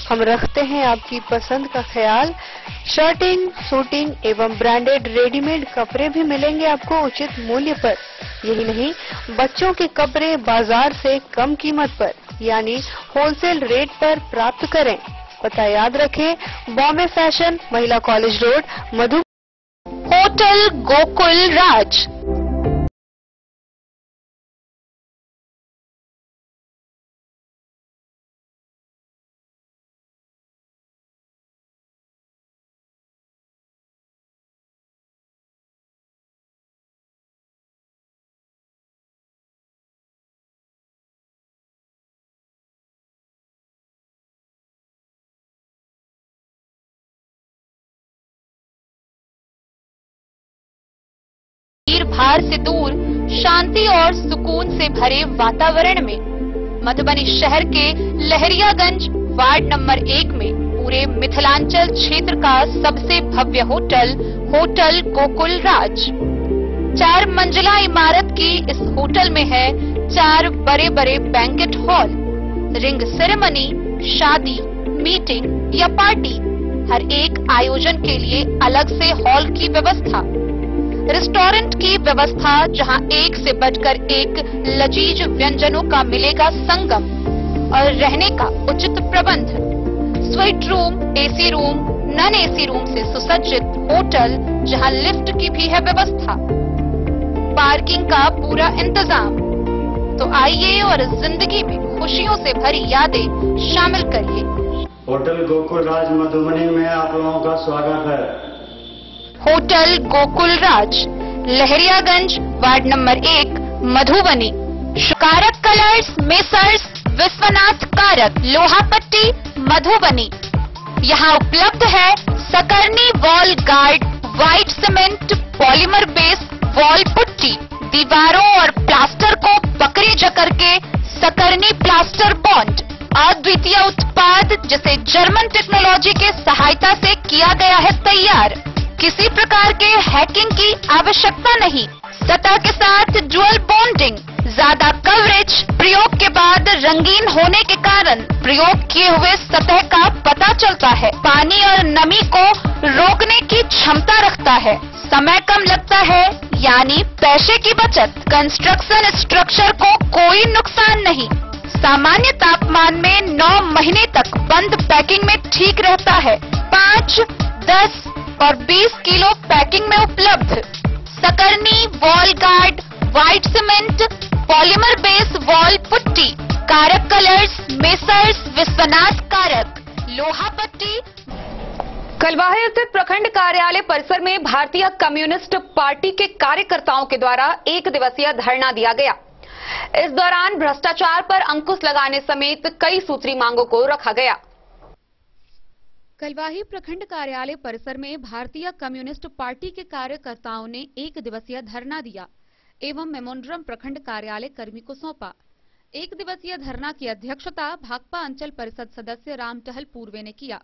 हम रखते हैं आपकी पसंद का ख्याल। शर्टिंग, सूटिंग एवं ब्रांडेड रेडीमेड कपड़े भी मिलेंगे आपको उचित मूल्य पर। यही नहीं, बच्चों के कपड़े बाजार से कम कीमत पर यानी होलसेल रेट पर प्राप्त करें। पता याद रखें, बॉम्बे फैशन, महिला कॉलेज रोड, मधु। होटल गोकुल राज। भार से दूर, शांति और सुकून से भरे वातावरण में मधुबनी शहर के लहरियागंज वार्ड नंबर 1 में पूरे मिथिलांचल क्षेत्र का सबसे भव्य होटल, होटल गोकुल राज। 4 मंजिला इमारत की इस होटल में है 4 बड़े बड़े बैंकेट हॉल, रिंग सेरेमनी, शादी, मीटिंग या पार्टी, हर एक आयोजन के लिए अलग से हॉल की व्यवस्था। रेस्टोरेंट की व्यवस्था, जहां एक से बढ़कर एक लजीज व्यंजनों का मिलेगा संगम, और रहने का उचित प्रबंध। Suite room, AC room, non AC room से सुसज्जित होटल, जहां लिफ्ट की भी है व्यवस्था। पार्किंग का पूरा इंतजाम। तो आइए और जिंदगी में खुशियों से भरी यादें शामिल करिए। होटल गोकुल राज मधुबनी में आप लोगों का स्वागत है। होटल गोकुल राज, लहरियागंज वार्ड नंबर 1, मधुबनी। कारक कलर्स, मेसर्स विश्वनाथ कारक, लोहापट्टी, मधुबनी। यहाँ उपलब्ध है Sakarni wall guard, white cement, polymer base wall putty. दीवारों और प्लास्टर को पकड़े जकड़ के सकरनी प्लास्टर बॉन्ड, अद्वितीय उत्पाद जिसे जर्मन टेक्नोलॉजी के सहायता से किया गया है तैयार। किसी प्रकार के हैकिंग की आवश्यकता नहीं। सतह के साथ डुअल बॉन्डिंग, ज्यादा कवरेज, प्रयोग के बाद रंगीन होने के कारण प्रयोग किए हुए सतह का पता चलता है। पानी और नमी को रोकने की क्षमता रखता है। समय कम लगता है यानी पैसे की बचत। कंस्ट्रक्शन स्ट्रक्चर को कोई नुकसान नहीं। सामान्य तापमान में 9 महीने तक बंद पैकिंग में ठीक रहता है। 5, 10 और 20 किलो पैकिंग में उपलब्ध। Sakarni, wall guard, white cement, polymer base wall putty, Karak colours, Messrs Vishwanath Karak, लोहा पट्टी। कलवाही स्थित प्रखंड कार्यालय परिसर में भारतीय कम्युनिस्ट पार्टी के कार्यकर्ताओं के द्वारा 1 दिवसीय धरना दिया गया। इस दौरान भ्रष्टाचार पर अंकुश लगाने समेत कई सूत्री मांगों को रखा गया। कलवाही प्रखंड कार्यालय परिसर में भारतीय कम्युनिस्ट पार्टी के कार्यकर्ताओं ने 1 दिवसीय धरना दिया एवं मेमोरेंडम प्रखंड कार्यालय कर्मी को सौंपा। 1 दिवसीय धरना की अध्यक्षता भाकपा अंचल परिषद सदस्य राम टहल पूर्वे ने किया।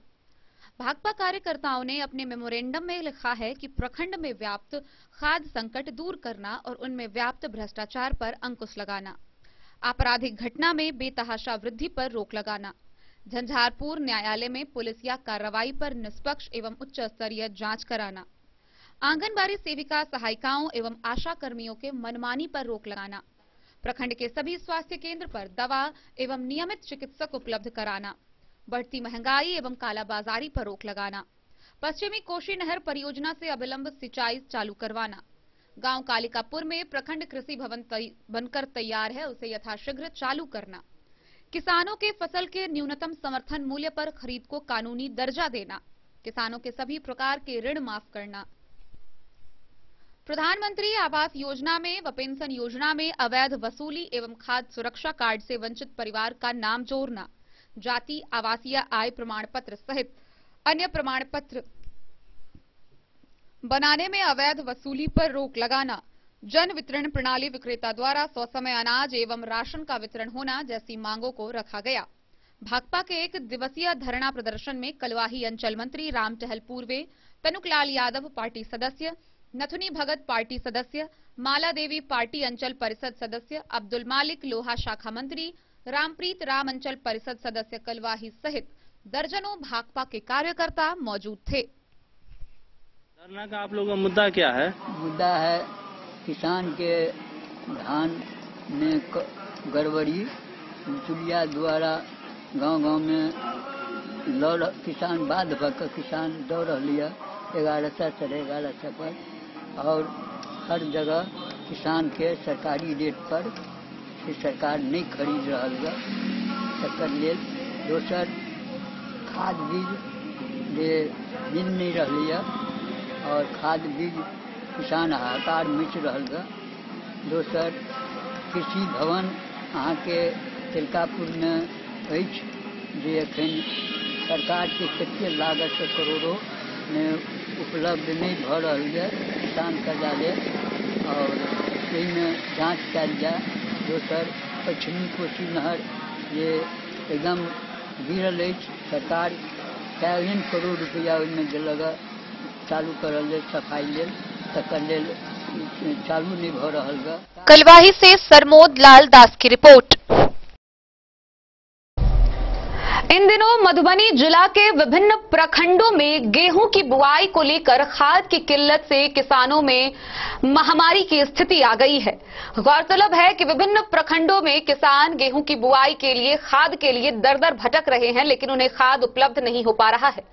भाकपा कार्यकर्ताओं ने अपने मेमोरेंडम में लिखा है कि प्रखंड में व्याप्त खाद्य संकट दूर करना और उनमें व्याप्त भ्रष्टाचार पर अंकुश लगाना, आपराधिक घटना में बेतहाशा वृद्धि पर रोक लगाना, झंझारपुर न्यायालय में पुलिसिया कार्रवाई पर निष्पक्ष एवं उच्च स्तरीय जांच कराना, आंगनबाड़ी सेविका सहायिकाओं एवं आशा कर्मियों के मनमानी पर रोक लगाना, प्रखंड के सभी स्वास्थ्य केंद्र पर दवा एवं नियमित चिकित्सक उपलब्ध कराना, बढ़ती महंगाई एवं कालाबाजारी पर रोक लगाना, पश्चिमी कोशी नहर परियोजना से अविलंब सिंचाई चालू करवाना, गांव कालिकापुर में प्रखंड कृषि भवन बनकर तैयार है, उसे यथाशीघ्र चालू करना, किसानों के फसल के न्यूनतम समर्थन मूल्य पर खरीद को कानूनी दर्जा देना, किसानों के सभी प्रकार के ऋण माफ करना, प्रधानमंत्री आवास योजना में व पेंशन योजना में अवैध वसूली एवं खाद्य सुरक्षा कार्ड से वंचित परिवार का नाम जोड़ना, जाति आवासीय आय प्रमाण पत्र सहित अन्य प्रमाण पत्र बनाने में अवैध वसूली पर रोक लगाना, जन वितरण प्रणाली विक्रेता द्वारा ससमय अनाज एवं राशन का वितरण होना जैसी मांगों को रखा गया। भाकपा के 1 दिवसीय धरना प्रदर्शन में कलवाही अंचल मंत्री राम टहल पूर्वे, तनुकलाल यादव पार्टी सदस्य, नथुनी भगत पार्टी सदस्य, माला देवी पार्टी अंचल परिषद सदस्य, अब्दुल मालिक लोहा शाखा मंत्री, रामप्रीत राम अंचल परिषद सदस्य कलवाही सहित दर्जनों भाकपा के कार्यकर्ता मौजूद थे। धरना का आप लोगों का मुद्दा क्या है? मुद्दा है किसान के धान में गड़बड़ी, चुलिया द्वारा गांव-गांव में लड़ किसान बाध भर किसान दौड़ रही है 1100 साढ़े 1100 पर, और हर जगह किसान के सरकारी रेट पर सरकार नहीं खरीद रहा है। तकर लेल दोसर खाद बीज मिल नहीं रही है और खाद बीज किसान हाहाकार मच रहा है। दोसर कृषि भवन अहाँ के तिलकापुर में अछि जे एखन सरकार के कते लागत से करोड़ों में उपलब्ध नहीं भ रहल है किसान कर्जा लेल, और एहिमे जांच कयल जाय। दोसर पश्चिमी कोशी नहर जे एकदम गिरल अछि, सरकार कएन करोड़ रुपया ओहिमे देलक चालू करल लेल सफाई लेल, तकर लेल चालू नहीं भ रहल है। कलवाही से सरमोद लाल दास की रिपोर्ट। इन दिनों मधुबनी जिला के विभिन्न प्रखंडों में गेहूं की बुआई को लेकर खाद की किल्लत से किसानों में महामारी की स्थिति आ गई है। गौरतलब है कि विभिन्न प्रखंडों में किसान गेहूं की बुआई के लिए खाद के लिए दर-दर भटक रहे हैं, लेकिन उन्हें खाद उपलब्ध नहीं हो पा रहा है।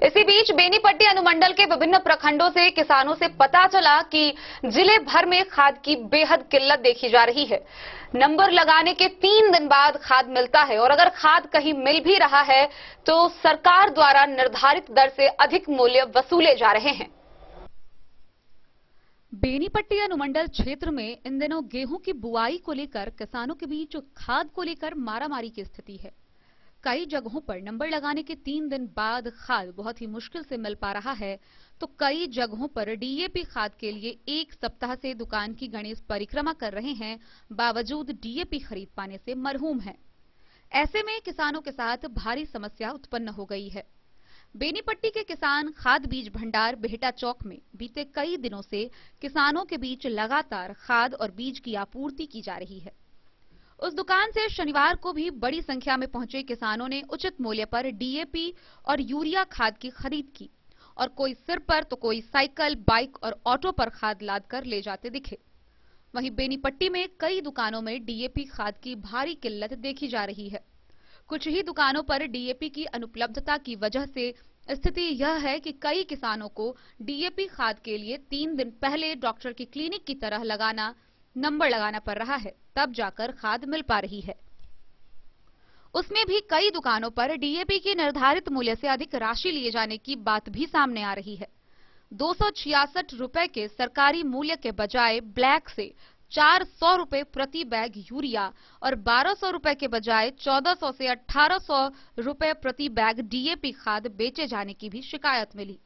इसी बीच बेनीपट्टी अनुमंडल के विभिन्न प्रखंडों से किसानों से पता चला कि जिले भर में खाद की बेहद किल्लत देखी जा रही है। नंबर लगाने के 3 दिन बाद खाद मिलता है और अगर खाद कहीं मिल भी रहा है तो सरकार द्वारा निर्धारित दर से अधिक मूल्य वसूले जा रहे हैं। बेनीपट्टी अनुमंडल क्षेत्र में इन दिनों गेहूं की बुआई को लेकर किसानों के बीच खाद को लेकर मारामारी की स्थिति है। कई जगहों पर नंबर लगाने के 3 दिन बाद खाद बहुत ही मुश्किल से मिल पा रहा है, तो कई जगहों पर डीएपी खाद के लिए 1 सप्ताह से दुकान की गणेश परिक्रमा कर रहे हैं, बावजूद डीएपी खरीद पाने से मरहूम हैं। ऐसे में किसानों के साथ भारी समस्या उत्पन्न हो गई है। बेनीपट्टी के किसान खाद बीज भंडार बेहटा चौक में बीते कई दिनों से किसानों के बीच लगातार खाद और बीज की आपूर्ति की जा रही है। उस दुकान से शनिवार को भी बड़ी संख्या में पहुंचे किसानों ने उचित मूल्य पर डीएपी और यूरिया खाद की खरीद की और कोई सिर पर तो कोई साइकिल, बाइक और ऑटो पर खाद लादकर ले जाते दिखे। वहीं बेनीपट्टी में कई दुकानों में डीएपी खाद की भारी किल्लत देखी जा रही है। कुछ ही दुकानों पर डीएपी की अनुपलब्धता की वजह से स्थिति यह है कि कई किसानों को डीएपी खाद के लिए 3 दिन पहले डॉक्टर की क्लिनिक की तरह नंबर लगाना पड़ रहा है, तब जाकर खाद मिल पा रही है। उसमें भी कई दुकानों पर डीएपी की निर्धारित मूल्य से अधिक राशि लिए जाने की बात भी सामने आ रही है। 266 रुपए के सरकारी मूल्य के बजाय ब्लैक से 400 रुपए प्रति बैग यूरिया और 1200 रुपए के बजाय 1400 से 1800 रुपए प्रति बैग डीएपी खाद बेचे जाने की भी शिकायत मिली।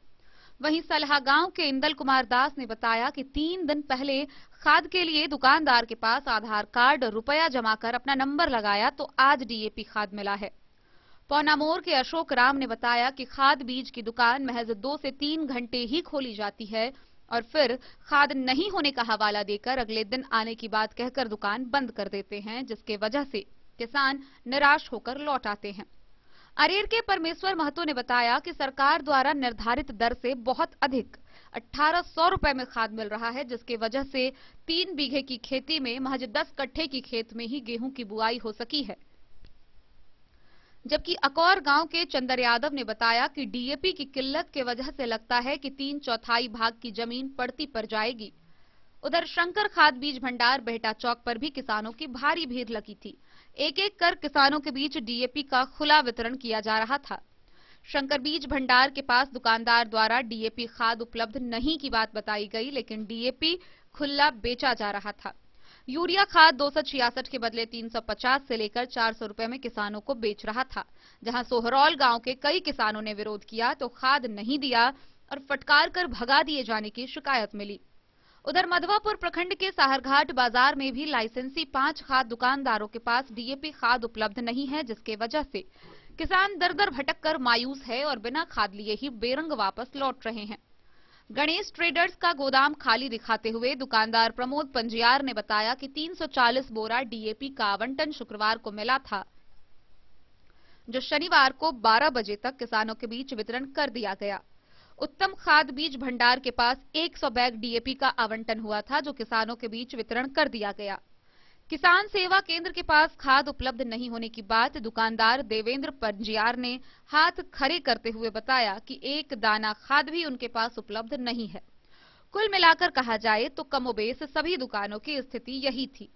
वहीं सलहा गांव के इंदल कुमार दास ने बताया कि 3 दिन पहले खाद के लिए दुकानदार के पास आधार कार्ड और रुपया जमा कर अपना नंबर लगाया तो आज डीएपी खाद मिला है। पौनामोर के अशोक राम ने बताया कि खाद बीज की दुकान महज 2 से 3 घंटे ही खोली जाती है और फिर खाद नहीं होने का हवाला देकर अगले दिन आने की बात कहकर दुकान बंद कर देते हैं, जिसके वजह से किसान निराश होकर लौट आते हैं। अरेर के परमेश्वर महतो ने बताया कि सरकार द्वारा निर्धारित दर से बहुत अधिक 1800 रुपए में खाद मिल रहा है, जिसके वजह से 3 बीघे की खेती में महज 10 कट्ठे की खेत में ही गेहूं की बुआई हो सकी है। जबकि अकौर गांव के चंदर यादव ने बताया कि डीएपी की किल्लत के वजह से लगता है कि 3/4 भाग की जमीन पड़ती पड़ जाएगी। उधर शंकर खाद बीज भंडार बेहटा चौक पर भी किसानों की भारी भीड़ लगी थी। एक एक कर किसानों के बीच डीएपी का खुला वितरण किया जा रहा था। शंकर बीज भंडार के पास दुकानदार द्वारा डीएपी खाद उपलब्ध नहीं की बात बताई गई, लेकिन डीएपी खुला बेचा जा रहा था। यूरिया खाद 266 के बदले 350 से लेकर 400 रुपए में किसानों को बेच रहा था। जहां सोहरौल गांव के कई किसानों ने विरोध किया तो खाद नहीं दिया और फटकार कर भगा दिए जाने की शिकायत मिली। उधर मधवापुर प्रखंड के साहरघाट बाजार में भी लाइसेंसी 5 खाद दुकानदारों के पास डीएपी खाद उपलब्ध नहीं है, जिसके वजह से किसान दर दर भटक कर मायूस है और बिना खाद लिए ही बेरंग वापस लौट रहे हैं। गणेश ट्रेडर्स का गोदाम खाली दिखाते हुए दुकानदार प्रमोद पंजियार ने बताया कि 340 बोरा डीएपी का आवंटन शुक्रवार को मिला था, जो शनिवार को 12 बजे तक किसानों के बीच वितरण कर दिया गया। उत्तम खाद बीज भंडार के पास 100 बैग डीएपी का आवंटन हुआ था, जो किसानों के बीच वितरण कर दिया गया। किसान सेवा केंद्र के पास खाद उपलब्ध नहीं होने की बात दुकानदार देवेंद्र पंजियार ने हाथ खड़े करते हुए बताया कि एक दाना खाद भी उनके पास उपलब्ध नहीं है। कुल मिलाकर कहा जाए तो कमोबेश सभी दुकानों की स्थिति यही थी।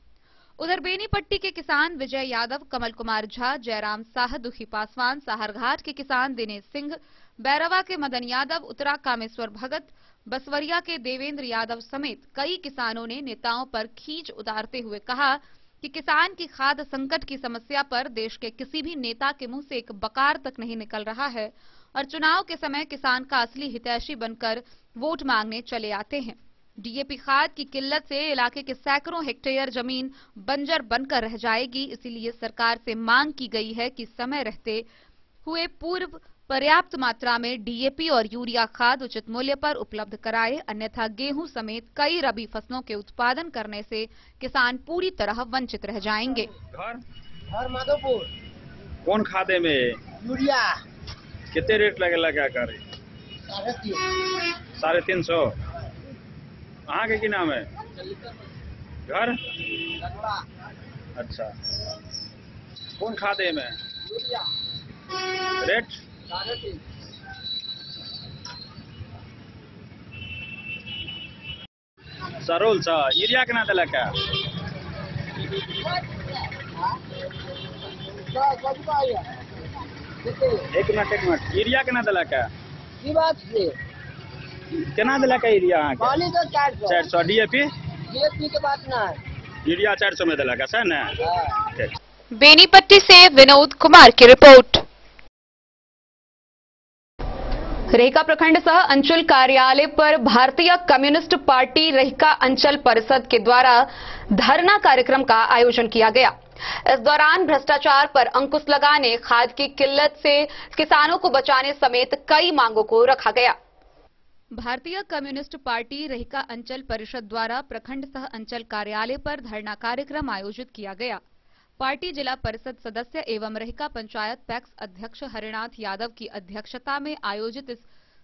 उधर बेनीपट्टी के किसान विजय यादव, कमल कुमार झा, जयराम साह, दुखी पासवान, साहरघाट के किसान दिनेश सिंह, बैरवा के मदन यादव, उत्तरा कामेश्वर भगत, बसवरिया के देवेंद्र यादव समेत कई किसानों ने नेताओं पर खींच उतारते हुए कहा कि किसान की खाद संकट की समस्या पर देश के किसी भी नेता के मुंह से एक बकार तक नहीं निकल रहा है और चुनाव के समय किसान का असली हितैषी बनकर वोट मांगने चले आते हैं। डीएपी खाद की किल्लत से इलाके के सैकड़ों हेक्टेयर जमीन बंजर बनकर रह जाएगी, इसीलिए सरकार से मांग की गई है कि समय रहते हुए पूर्व पर्याप्त मात्रा में डीएपी और यूरिया खाद उचित मूल्य पर उपलब्ध कराए, अन्यथा गेहूं समेत कई रबी फसलों के उत्पादन करने से किसान पूरी तरह वंचित रह जाएंगे। घर माधोपुर कौन खादे में यूरिया कितने रेट लगेगा, क्या करे? 350। कहाँ के नाम है घर? अच्छा, कौन खादे में रेट? सरोल सा यूरिया के ना दिला क्या? एक मिनट यूरिया के ना दिला क्या? केना दिला क्या यूरिया? 400 डीएपी के बात ना है, यूरिया 400 में दिला क्या सर ना? बेनीपट्टी से विनोद कुमार की रिपोर्ट। रेहका प्रखंड सह अंचल कार्यालय पर भारतीय कम्युनिस्ट पार्टी रेहका अंचल परिषद के द्वारा धरना कार्यक्रम का आयोजन किया गया। इस दौरान भ्रष्टाचार पर अंकुश लगाने, खाद की किल्लत से किसानों को बचाने समेत कई मांगों को रखा गया। भारतीय कम्युनिस्ट पार्टी रेहका अंचल परिषद द्वारा प्रखंड सह अंचल कार्यालय पर धरना कार्यक्रम आयोजित किया गया। पार्टी जिला परिषद सदस्य एवं रेहका पंचायत पैक्स अध्यक्ष हरिनाथ यादव की अध्यक्षता में आयोजित इस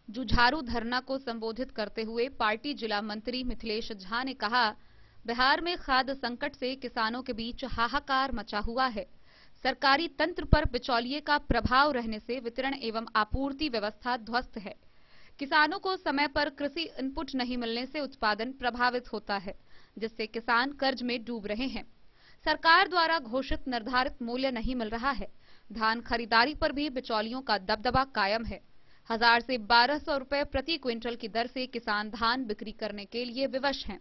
जुझारू धरना को संबोधित करते हुए पार्टी जिला मंत्री मिथिलेश झा ने कहा, बिहार में खाद्य संकट से किसानों के बीच हाहाकार मचा हुआ है। सरकारी तंत्र पर बिचौलिए का प्रभाव रहने से वितरण एवं आपूर्ति व्यवस्था ध्वस्त है। किसानों को समय पर कृषि इनपुट नहीं मिलने से उत्पादन प्रभावित होता है, जिससे किसान कर्ज में डूब रहे हैं। सरकार द्वारा घोषित निर्धारित मूल्य नहीं मिल रहा है। धान खरीदारी पर भी बिचौलियों का दबदबा कायम है। 1000 से 1200 रुपए प्रति क्विंटल की दर से किसान धान बिक्री करने के लिए विवश हैं।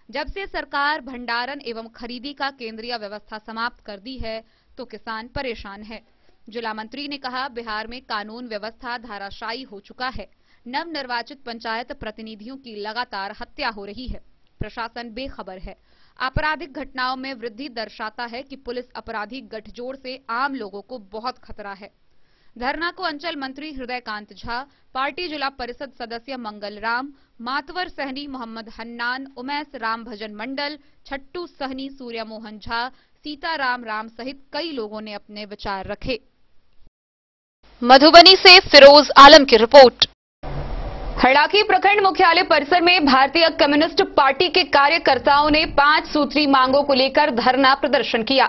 जब से सरकार भंडारण एवं खरीदी का केंद्रीय व्यवस्था समाप्त कर दी है तो किसान परेशान है। जिला मंत्री ने कहा, बिहार में कानून व्यवस्था धाराशायी हो चुका है। नवनिर्वाचित पंचायत प्रतिनिधियों की लगातार हत्या हो रही है। प्रशासन बेखबर है। आपराधिक घटनाओं में वृद्धि दर्शाता है कि पुलिस अपराधी गठजोड़ से आम लोगों को बहुत खतरा है। धरना को अंचल मंत्री हृदयकांत झा, पार्टी जिला परिषद सदस्य मंगल राम, मातवर सहनी मोहम्मद हन्नान, उमैस राम भजन मंडल, छट्टू सहनी, सूर्य मोहन झा, सीताराम राम सहित कई लोगों ने अपने विचार रखे। मधुबनी से फिरोज आलम की रिपोर्ट। हरलाखी प्रखंड मुख्यालय परिसर में भारतीय कम्युनिस्ट पार्टी के कार्यकर्ताओं ने 5 सूत्री मांगों को लेकर धरना प्रदर्शन किया।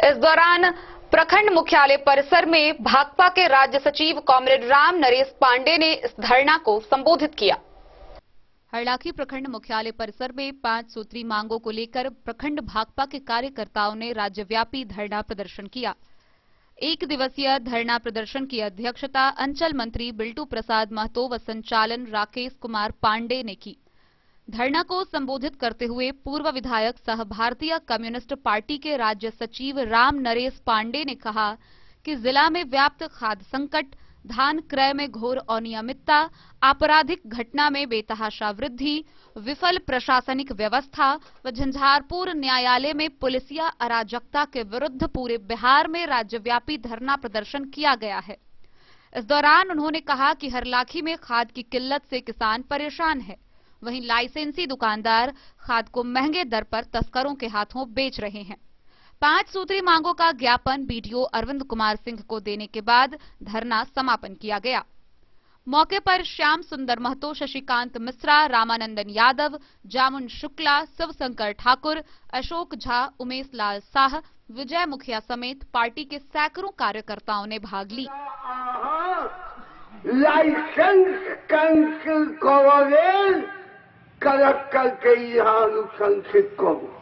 इस दौरान प्रखंड मुख्यालय परिसर में भाकपा के राज्य सचिव कॉमरेड राम नरेश पांडे ने इस धरना को संबोधित किया। हरलाखी प्रखंड मुख्यालय परिसर में 5 सूत्री मांगों को लेकर प्रखंड भाकपा के कार्यकर्ताओं ने राज्यव्यापी धरना प्रदर्शन किया। 1 दिवसीय धरना प्रदर्शन की अध्यक्षता अंचल मंत्री बिल्टू प्रसाद महतो व संचालन राकेश कुमार पांडे ने की। धरना को संबोधित करते हुए पूर्व विधायक सह भारतीय कम्युनिस्ट पार्टी के राज्य सचिव राम नरेश पांडे ने कहा कि जिला में व्याप्त खाद्य संकट, धान क्रय में घोर अनियमितता, आपराधिक घटना में बेतहाशा वृद्धि, विफल प्रशासनिक व्यवस्था व झंझारपुर न्यायालय में पुलिसिया अराजकता के विरुद्ध पूरे बिहार में राज्यव्यापी धरना प्रदर्शन किया गया है। इस दौरान उन्होंने कहा कि हरलाखी में खाद की किल्लत से किसान परेशान है। वहीं लाइसेंसी दुकानदार खाद को महंगे दर पर तस्करों के हाथों बेच रहे हैं। 5 सूत्री मांगों का ज्ञापन बीडीओ अरविंद कुमार सिंह को देने के बाद धरना समापन किया गया। मौके पर श्याम सुंदर महतो, शशिकांत मिश्रा, रामानंदन यादव, जामुन शुक्ला, शिवशंकर ठाकुर, अशोक झा, उमेश लाल शाह, विजय मुखिया समेत पार्टी के सैकड़ों कार्यकर्ताओं ने भाग ली। लाइसेंस कैंसिल करोगे कलेक्टर के यहाँ अनुशंसित करो।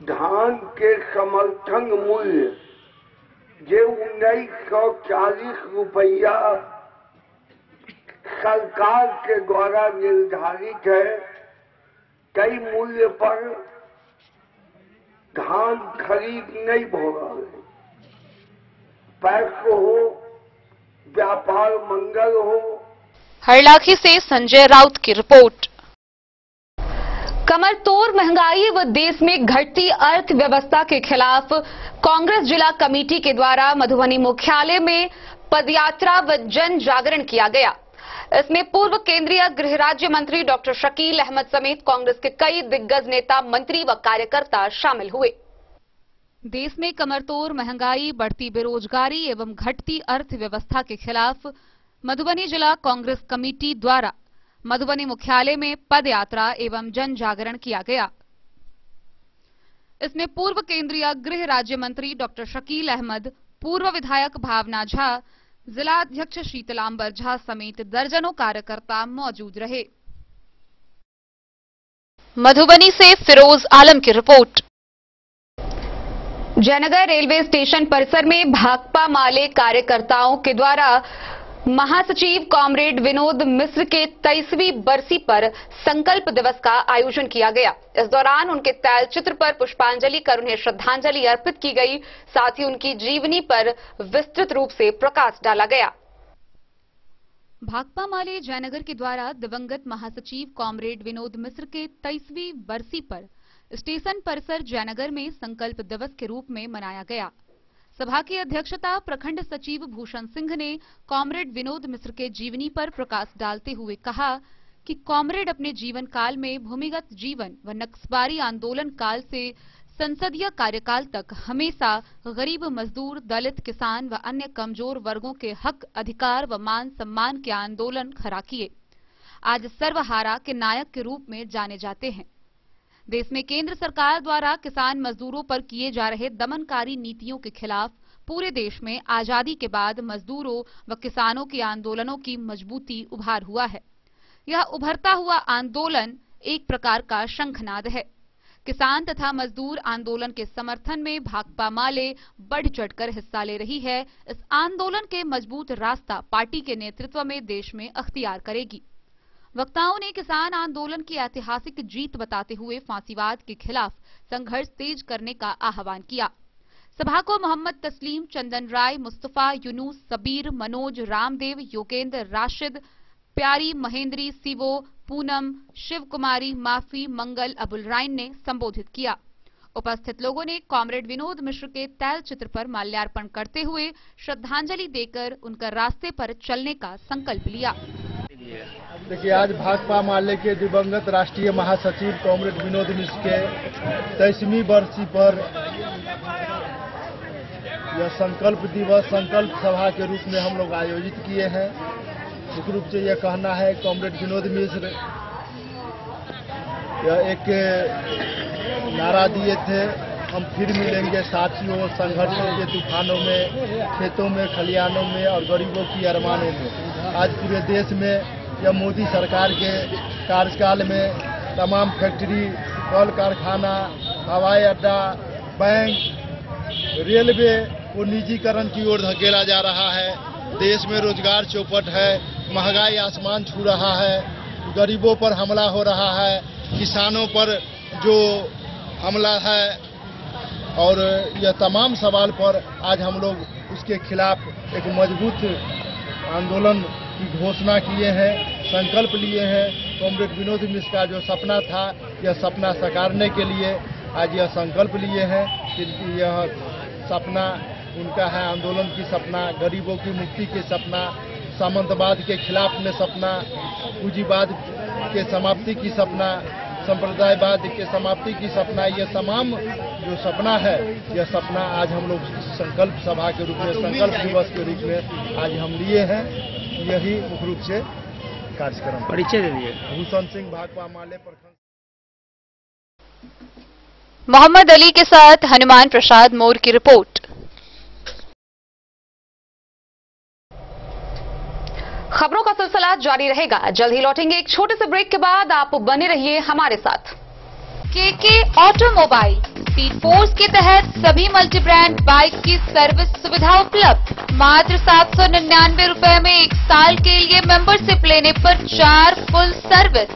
धान के समर्थन मूल्य जो 1940 रुपया सरकार के द्वारा निर्धारित है, कई मूल्य पर धान खरीद नहीं हो रहा है। पैसो हो, व्यापार मंगल हो। हरलाखी से संजय राउत की रिपोर्ट। कमर तोड़ महंगाई व देश में घटती अर्थव्यवस्था के खिलाफ कांग्रेस जिला कमेटी के द्वारा मधुबनी मुख्यालय में पदयात्रा व जन जागरण किया गया। इसमें पूर्व केंद्रीय गृह राज्य मंत्री डॉक्टर शकील अहमद समेत कांग्रेस के कई दिग्गज नेता, मंत्री व कार्यकर्ता शामिल हुए। देश में कमरतोड़ महंगाई, बढ़ती बेरोजगारी एवं घटती अर्थव्यवस्था के खिलाफ मधुबनी जिला कांग्रेस कमेटी द्वारा मधुबनी मुख्यालय में पदयात्रा एवं जन जागरण किया गया। इसमें पूर्व केंद्रीय गृह राज्य मंत्री डॉक्टर शकील अहमद, पूर्व विधायक भावना झा, जिला अध्यक्ष शीतलांबर झा समेत दर्जनों कार्यकर्ता मौजूद रहे। मधुबनी से फिरोज आलम की रिपोर्ट। जयनगर रेलवे स्टेशन परिसर में भाकपा माले कार्यकर्ताओं के द्वारा महासचिव कॉमरेड विनोद मिश्र के 23वीं बरसी पर संकल्प दिवस का आयोजन किया गया। इस दौरान उनके तैल चित्र पर पुष्पांजलि कर उन्हें श्रद्धांजलि अर्पित की गई। साथ ही उनकी जीवनी पर विस्तृत रूप से प्रकाश डाला गया। भाकपा माले जयनगर के द्वारा दिवंगत महासचिव कॉमरेड विनोद मिश्र के 23वीं बरसी पर स्टेशन परिसर जयनगर में संकल्प दिवस के रूप में मनाया गया। सभा की अध्यक्षता प्रखंड सचिव भूषण सिंह ने कॉमरेड विनोद मिश्र के जीवनी पर प्रकाश डालते हुए कहा कि कॉमरेड अपने जीवन काल में भूमिगत जीवन व नक्सबारी आंदोलन काल से संसदीय कार्यकाल तक हमेशा गरीब, मजदूर, दलित, किसान व अन्य कमजोर वर्गों के हक, अधिकार व मान सम्मान के आंदोलन खड़ा किए। आज सर्वहारा के नायक के रूप में जाने जाते हैं। देश में केंद्र सरकार द्वारा किसान मजदूरों पर किए जा रहे दमनकारी नीतियों के खिलाफ पूरे देश में आजादी के बाद मजदूरों व किसानों के आंदोलनों की मजबूती उभार हुआ है। यह उभरता हुआ आंदोलन एक प्रकार का शंखनाद है। किसान तथा मजदूर आंदोलन के समर्थन में भाकपा माले बढ़ चढ़कर हिस्सा ले रही है। इस आंदोलन के मजबूत रास्ता पार्टी के नेतृत्व में देश में अख्तियार करेगी। वक्ताओं ने किसान आंदोलन की ऐतिहासिक जीत बताते हुए फांसीवाद के खिलाफ संघर्ष तेज करने का आह्वान किया। सभा को मोहम्मद तस्लीम, चंदन राय, मुस्तफा, यूनुस, सबीर, मनोज, रामदेव, योगेंद्र, राशिद, प्यारी, महेंद्री, सिवो, पूनम, शिव कुमारी, माफी, मंगल, अबुल राइन ने संबोधित किया। उपस्थित लोगों ने कॉमरेड विनोद मिश्र के तैल चित्र पर माल्यार्पण करते हुए श्रद्धांजलि देकर उनका रास्ते पर चलने का संकल्प लिया। देखिए, आज भाकपा माले के दिवंगत राष्ट्रीय महासचिव कॉमरेड विनोद मिश्र के 23वीं बरसी पर यह संकल्प दिवस, संकल्प सभा के रूप में हम लोग आयोजित किए हैं। मुख्य रूप से यह कहना है, कॉमरेड विनोद मिश्र यह एक नारा दिए थे, हम फिर मिलेंगे साथियों, संघर्षों के तूफानों में, खेतों में, खलिहानों में और गरीबों की अरमानों में। आज पूरे देश में यह मोदी सरकार के कार्यकाल में तमाम फैक्ट्री, कल कारखाना, हवाई अड्डा, बैंक, रेलवे को निजीकरण की ओर धकेला जा रहा है। देश में रोजगार चौपट है, महंगाई आसमान छू रहा है, गरीबों पर हमला हो रहा है, किसानों पर जो हमला है, और यह तमाम सवाल पर आज हम लोग उसके खिलाफ एक मजबूत आंदोलन की घोषणा किए हैं, संकल्प लिए हैं। कॉमरेड विनोद मिश्र का जो सपना था, यह सपना साकारने के लिए आज यह संकल्प लिए हैं कि यह सपना उनका है, आंदोलन की सपना, गरीबों की मुक्ति के सपना, सामंतवाद के खिलाफ में सपना, पूंजीवाद के समाप्ति की सपना, संप्रदायवाद के समाप्ति की सपना। यह तमाम जो सपना है, यह सपना आज हम लोग संकल्प सभा के रूप में, संकल्प दिवस के रूप में आज हम लिए हैं। यही मुख्य रूप से कार्यक्रम। परिचय दे दिए। भूषण सिंह, भाकपा माले प्रखंड। मोहम्मद अली के साथ हनुमान प्रसाद मोर की रिपोर्ट। खबरों का सिलसिला जारी रहेगा। जल्द ही लौटेंगे एक छोटे से ब्रेक के बाद। आप बने रहिए हमारे साथ। केके ऑटोमोबाइल स्पीड फोर्स के तहत सभी मल्टी ब्रांड बाइक की सर्विस सुविधा उपलब्ध। मात्र 799 रुपए में 1 साल के लिए मेंबरशिप लेने पर 4 फुल सर्विस,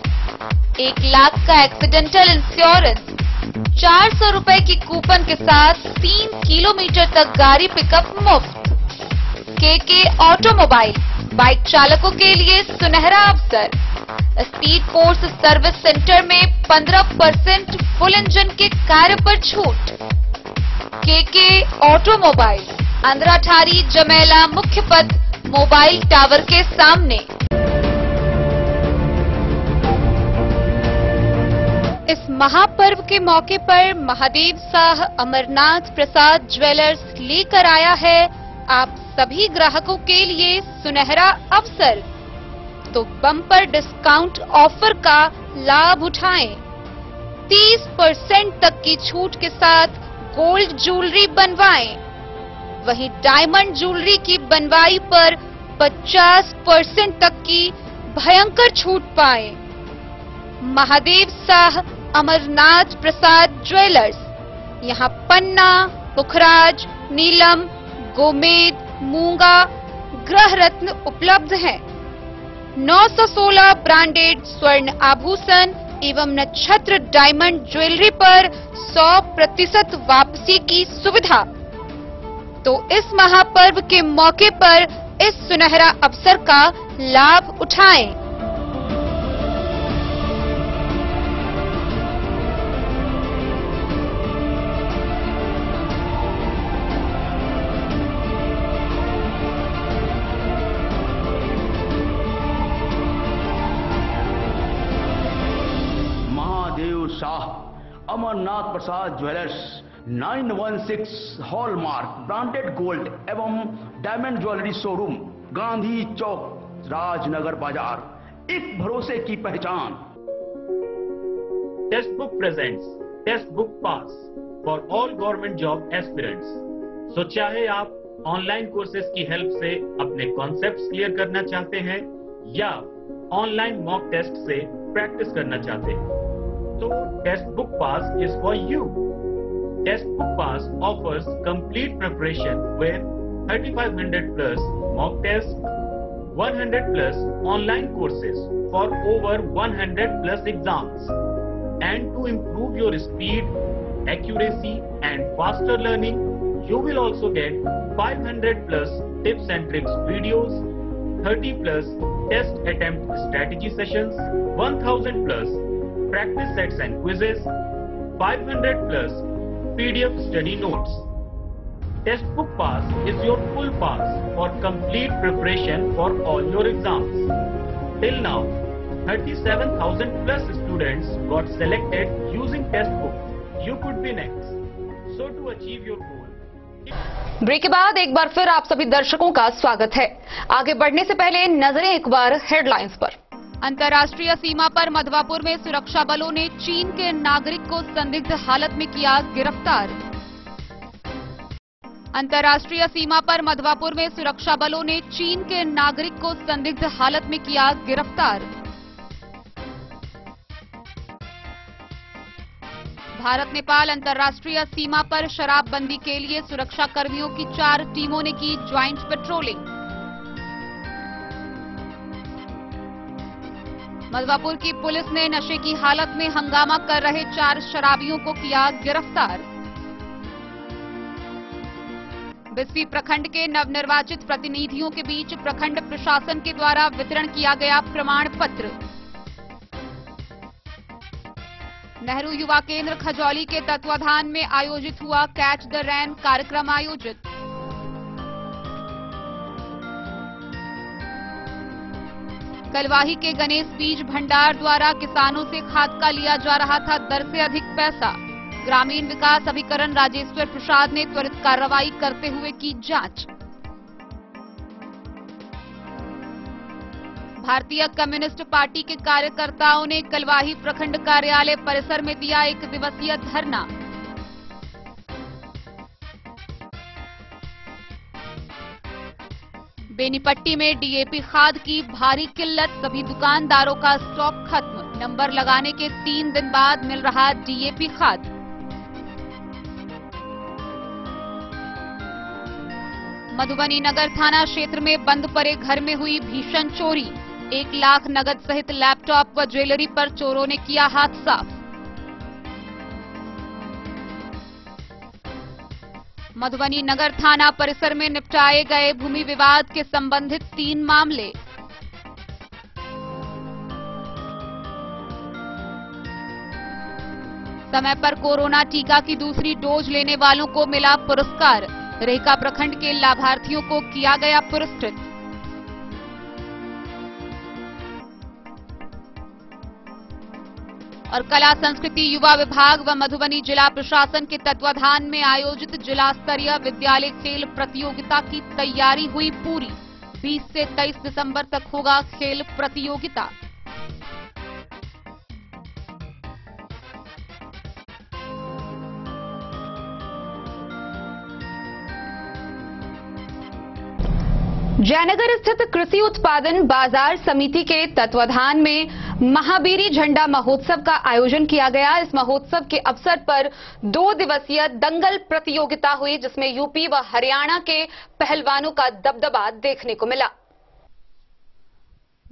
1 लाख का एक्सीडेंटल इंश्योरेंस, 400 रुपए की कूपन के साथ 3 किलोमीटर तक गाड़ी पिकअप मुफ्त। केके ऑटोमोबाइल बाइक चालकों के लिए सुनहरा अवसर। स्पीड फोर्स सर्विस सेंटर में 15% फुल इंजन के कार्य पर छूट। केके ऑटोमोबाइल, अंद्राठारी, जमेला मुख्य पथ, मोबाइल टावर के सामने। इस महापर्व के मौके पर महादेव शाह अमरनाथ प्रसाद ज्वेलर्स लेकर आया है आप सभी ग्राहकों के लिए सुनहरा अवसर। तो बम्पर डिस्काउंट ऑफर का लाभ उठाएं। 30% तक की छूट के साथ गोल्ड ज्वेलरी बनवाएं। वहीं डायमंड ज्वेलरी की बनवाई पर 50% तक की भयंकर छूट पाएं। महादेव शाह अमरनाथ प्रसाद ज्वेलर्स, यहां पन्ना, पुखराज, नीलम, गोमेद, मूंगा, ग्रह रत्न उपलब्ध हैं। 916 ब्रांडेड स्वर्ण आभूषण एवं नक्षत्र डायमंड ज्वेलरी पर 100% वापसी की सुविधा। तो इस महापर्व के मौके पर इस सुनहरा अवसर का लाभ उठाएं। Mahadev Shah Amarnath Prasad jewellers 916 hallmark branded gold एवं diamond jewellery showroom, Gandhi Chowk, Rajnagar बाजार, एक भरोसे की पहचान। Text book presents text book pass for all government job aspirants. So चाहे आप ऑनलाइन कोर्सेज की हेल्प से अपने कॉन्सेप्ट्स क्लियर करना चाहते हैं या ऑनलाइन मॉक टेस्ट से प्रैक्टिस करना चाहते हैं, तो text book pass is for you. Text book pass offers complete preparation with 3500 plus mock tests, 100 plus online courses for over 100 plus exams. And to improve your speed, accuracy and faster learning, you will also get 500 plus tips and tricks videos, 30 plus test attempt strategy sessions, 1000 plus practice sets and quizzes, 500 plus PDF study notes. Textbook Pass is your full pass for complete preparation for all your exams. Till now, 37,000 plus students got selected using Textbook. You could be next. So to achieve your goal. Break के बाद एक बार फिर आप सभी दर्शकों का स्वागत है। आगे बढ़ने से पहले नजरें एक बार हेडलाइंस पर। अंतर्राष्ट्रीय सीमा पर मधवापुर में सुरक्षा बलों ने चीन के नागरिक को संदिग्ध हालत में किया गिरफ्तार। अंतर्राष्ट्रीय सीमा पर मधवापुर में सुरक्षा बलों ने चीन के नागरिक को संदिग्ध हालत में किया गिरफ्तार। भारत नेपाल अंतर्राष्ट्रीय सीमा पर शराबबंदी के लिए सुरक्षा कर्मियों की 4 टीमों ने की ज्वाइंट पेट्रोलिंग। मधवापुर की पुलिस ने नशे की हालत में हंगामा कर रहे 4 शराबियों को किया गिरफ्तार। बिस्फी प्रखंड के नवनिर्वाचित प्रतिनिधियों के बीच प्रखंड प्रशासन के द्वारा वितरण किया गया प्रमाण पत्र। नेहरू युवा केंद्र खजौली के तत्वाधान में आयोजित हुआ कैच द रैन कार्यक्रम आयोजित। कलवाही के गणेश बीज भंडार द्वारा किसानों से खाद का लिया जा रहा था दर से अधिक पैसा। ग्रामीण विकास अभिकरण राजेश्वर प्रसाद ने त्वरित कार्रवाई करते हुए की जांच। भारतीय कम्युनिस्ट पार्टी के कार्यकर्ताओं ने कलवाही प्रखंड कार्यालय परिसर में दिया 1 दिवसीय धरना। बेनीपट्टी में डीएपी खाद की भारी किल्लत, सभी दुकानदारों का स्टॉक खत्म। नंबर लगाने के 3 दिन बाद मिल रहा डीएपी खाद। मधुबनी नगर थाना क्षेत्र में बंद पड़े घर में हुई भीषण चोरी। 1 लाख नगद सहित लैपटॉप व ज्वेलरी पर चोरों ने किया हाथ साफ। मधुबनी नगर थाना परिसर में निपटाए गए भूमि विवाद के संबंधित 3 मामले। समय पर कोरोना टीका की दूसरी डोज लेने वालों को मिला पुरस्कार। रेहका प्रखंड के लाभार्थियों को किया गया पुरस्कृत। और कला संस्कृति युवा विभाग व मधुबनी जिला प्रशासन के तत्वाधान में आयोजित जिला स्तरीय विद्यालय खेल प्रतियोगिता की तैयारी हुई पूरी। 20 से 23 दिसंबर तक होगा खेल प्रतियोगिता। जयनगर स्थित कृषि उत्पादन बाजार समिति के तत्वाधान में महावीरी झंडा महोत्सव का आयोजन किया गया। इस महोत्सव के अवसर पर 2 दिवसीय दंगल प्रतियोगिता हुई, जिसमें यूपी व हरियाणा के पहलवानों का दबदबा देखने को मिला।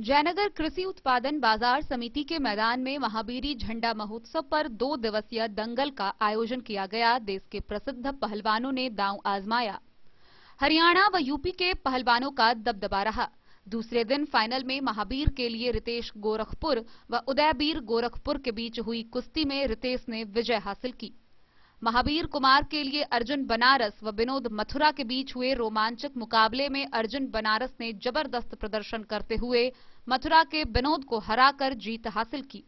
जयनगर कृषि उत्पादन बाजार समिति के मैदान में महावीरी झंडा महोत्सव पर 2 दिवसीय दंगल का आयोजन किया गया। देश के प्रसिद्ध पहलवानों ने दांव आजमाया। हरियाणा व यूपी के पहलवानों का दबदबा रहा। दूसरे दिन फाइनल में महावीर के लिए रितेश गोरखपुर व उदयवीर गोरखपुर के बीच हुई कुश्ती में रितेश ने विजय हासिल की। महावीर कुमार के लिए अर्जुन बनारस व विनोद मथुरा के बीच हुए रोमांचक मुकाबले में अर्जुन बनारस ने जबरदस्त प्रदर्शन करते हुए मथुरा के विनोद को हराकर जीत हासिल की।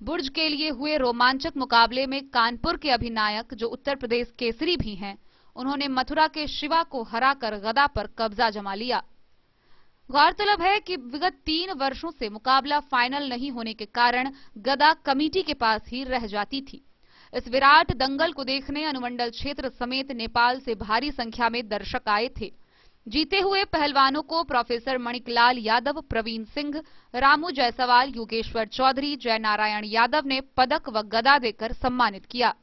बुर्ज के लिए हुए रोमांचक मुकाबले में कानपुर के अधिनायक, जो उत्तर प्रदेश केसरी भी हैं, उन्होंने मथुरा के शिवा को हराकर गदा पर कब्जा जमा लिया। गौरतलब है कि विगत 3 वर्षों से मुकाबला फाइनल नहीं होने के कारण गदा कमेटी के पास ही रह जाती थी। इस विराट दंगल को देखने अनुमंडल क्षेत्र समेत नेपाल से भारी संख्या में दर्शक आए थे। जीते हुए पहलवानों को प्रोफेसर मणिकलाल यादव, प्रवीण सिंह, रामू जायसवाल, योगेश्वर चौधरी, जयनारायण यादव ने पदक व गदा देकर सम्मानित किया।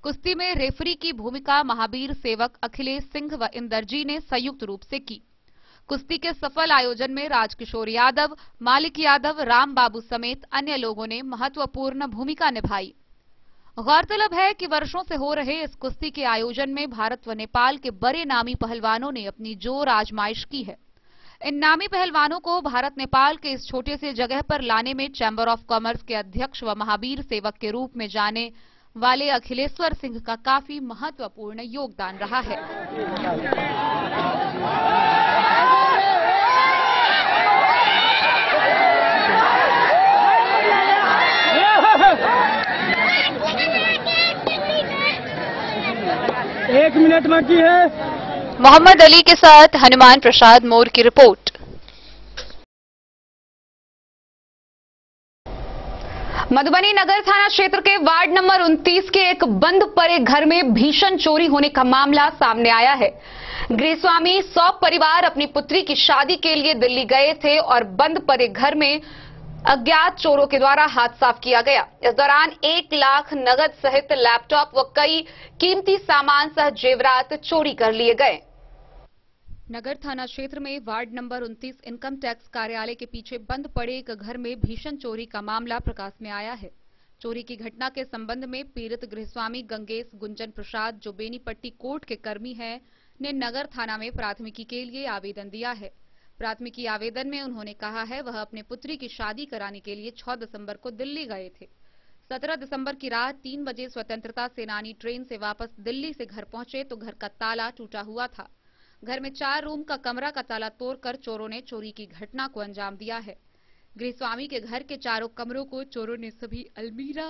कुश्ती में रेफरी की भूमिका महावीर सेवक अखिलेश सिंह व इंदरजी ने संयुक्त रूप से की। कुश्ती के सफल आयोजन में राजकिशोर यादव, मालिक यादव, राम बाबू समेत अन्य लोगों ने महत्वपूर्ण भूमिका निभाई। गौरतलब है कि वर्षों से हो रहे इस कुश्ती के आयोजन में भारत व नेपाल के बड़े नामी पहलवानों ने अपनी जोर आजमाइश की है। इन नामी पहलवानों को भारत नेपाल के इस छोटे से जगह पर लाने में चैंबर ऑफ कॉमर्स के अध्यक्ष व महावीर सेवक के रूप में जाने वाले अखिलेश्वर सिंह का काफी महत्वपूर्ण योगदान रहा है। एक मिनट बाकी है। मोहम्मद अली के साथ हनुमान प्रसाद मोर की रिपोर्ट। मधुबनी नगर थाना क्षेत्र के वार्ड नंबर 29 के एक बंद पड़े घर में भीषण चोरी होने का मामला सामने आया है। गृहस्वामी 100 परिवार अपनी पुत्री की शादी के लिए दिल्ली गए थे और बंद पड़े घर में अज्ञात चोरों के द्वारा हाथ साफ किया गया। इस दौरान 1 लाख नगद सहित लैपटॉप व कई कीमती सामान सह जेवरात चोरी कर लिए गए। नगर थाना क्षेत्र में वार्ड नंबर 29 इनकम टैक्स कार्यालय के पीछे बंद पड़े एक घर में भीषण चोरी का मामला प्रकाश में आया है। चोरी की घटना के संबंध में पीड़ित गृहस्वामी गंगेश गुंजन प्रसाद, जो बेनीपट्टी कोर्ट के कर्मी हैं, ने नगर थाना में प्राथमिकी के लिए आवेदन दिया है। प्राथमिकी आवेदन में उन्होंने कहा है वह अपने पुत्री की शादी कराने के लिए 6 दिसंबर को दिल्ली गए थे। 17 दिसंबर की रात 3 बजे स्वतंत्रता सेनानी ट्रेन से वापस दिल्ली से घर पहुंचे तो घर का ताला टूटा हुआ था। घर में 4 रूम का कमरा का ताला तोड़कर चोरों ने चोरी की घटना को अंजाम दिया है। गृहस्वामी के घर के चारों कमरों को चोरों ने सभी अलमीरा,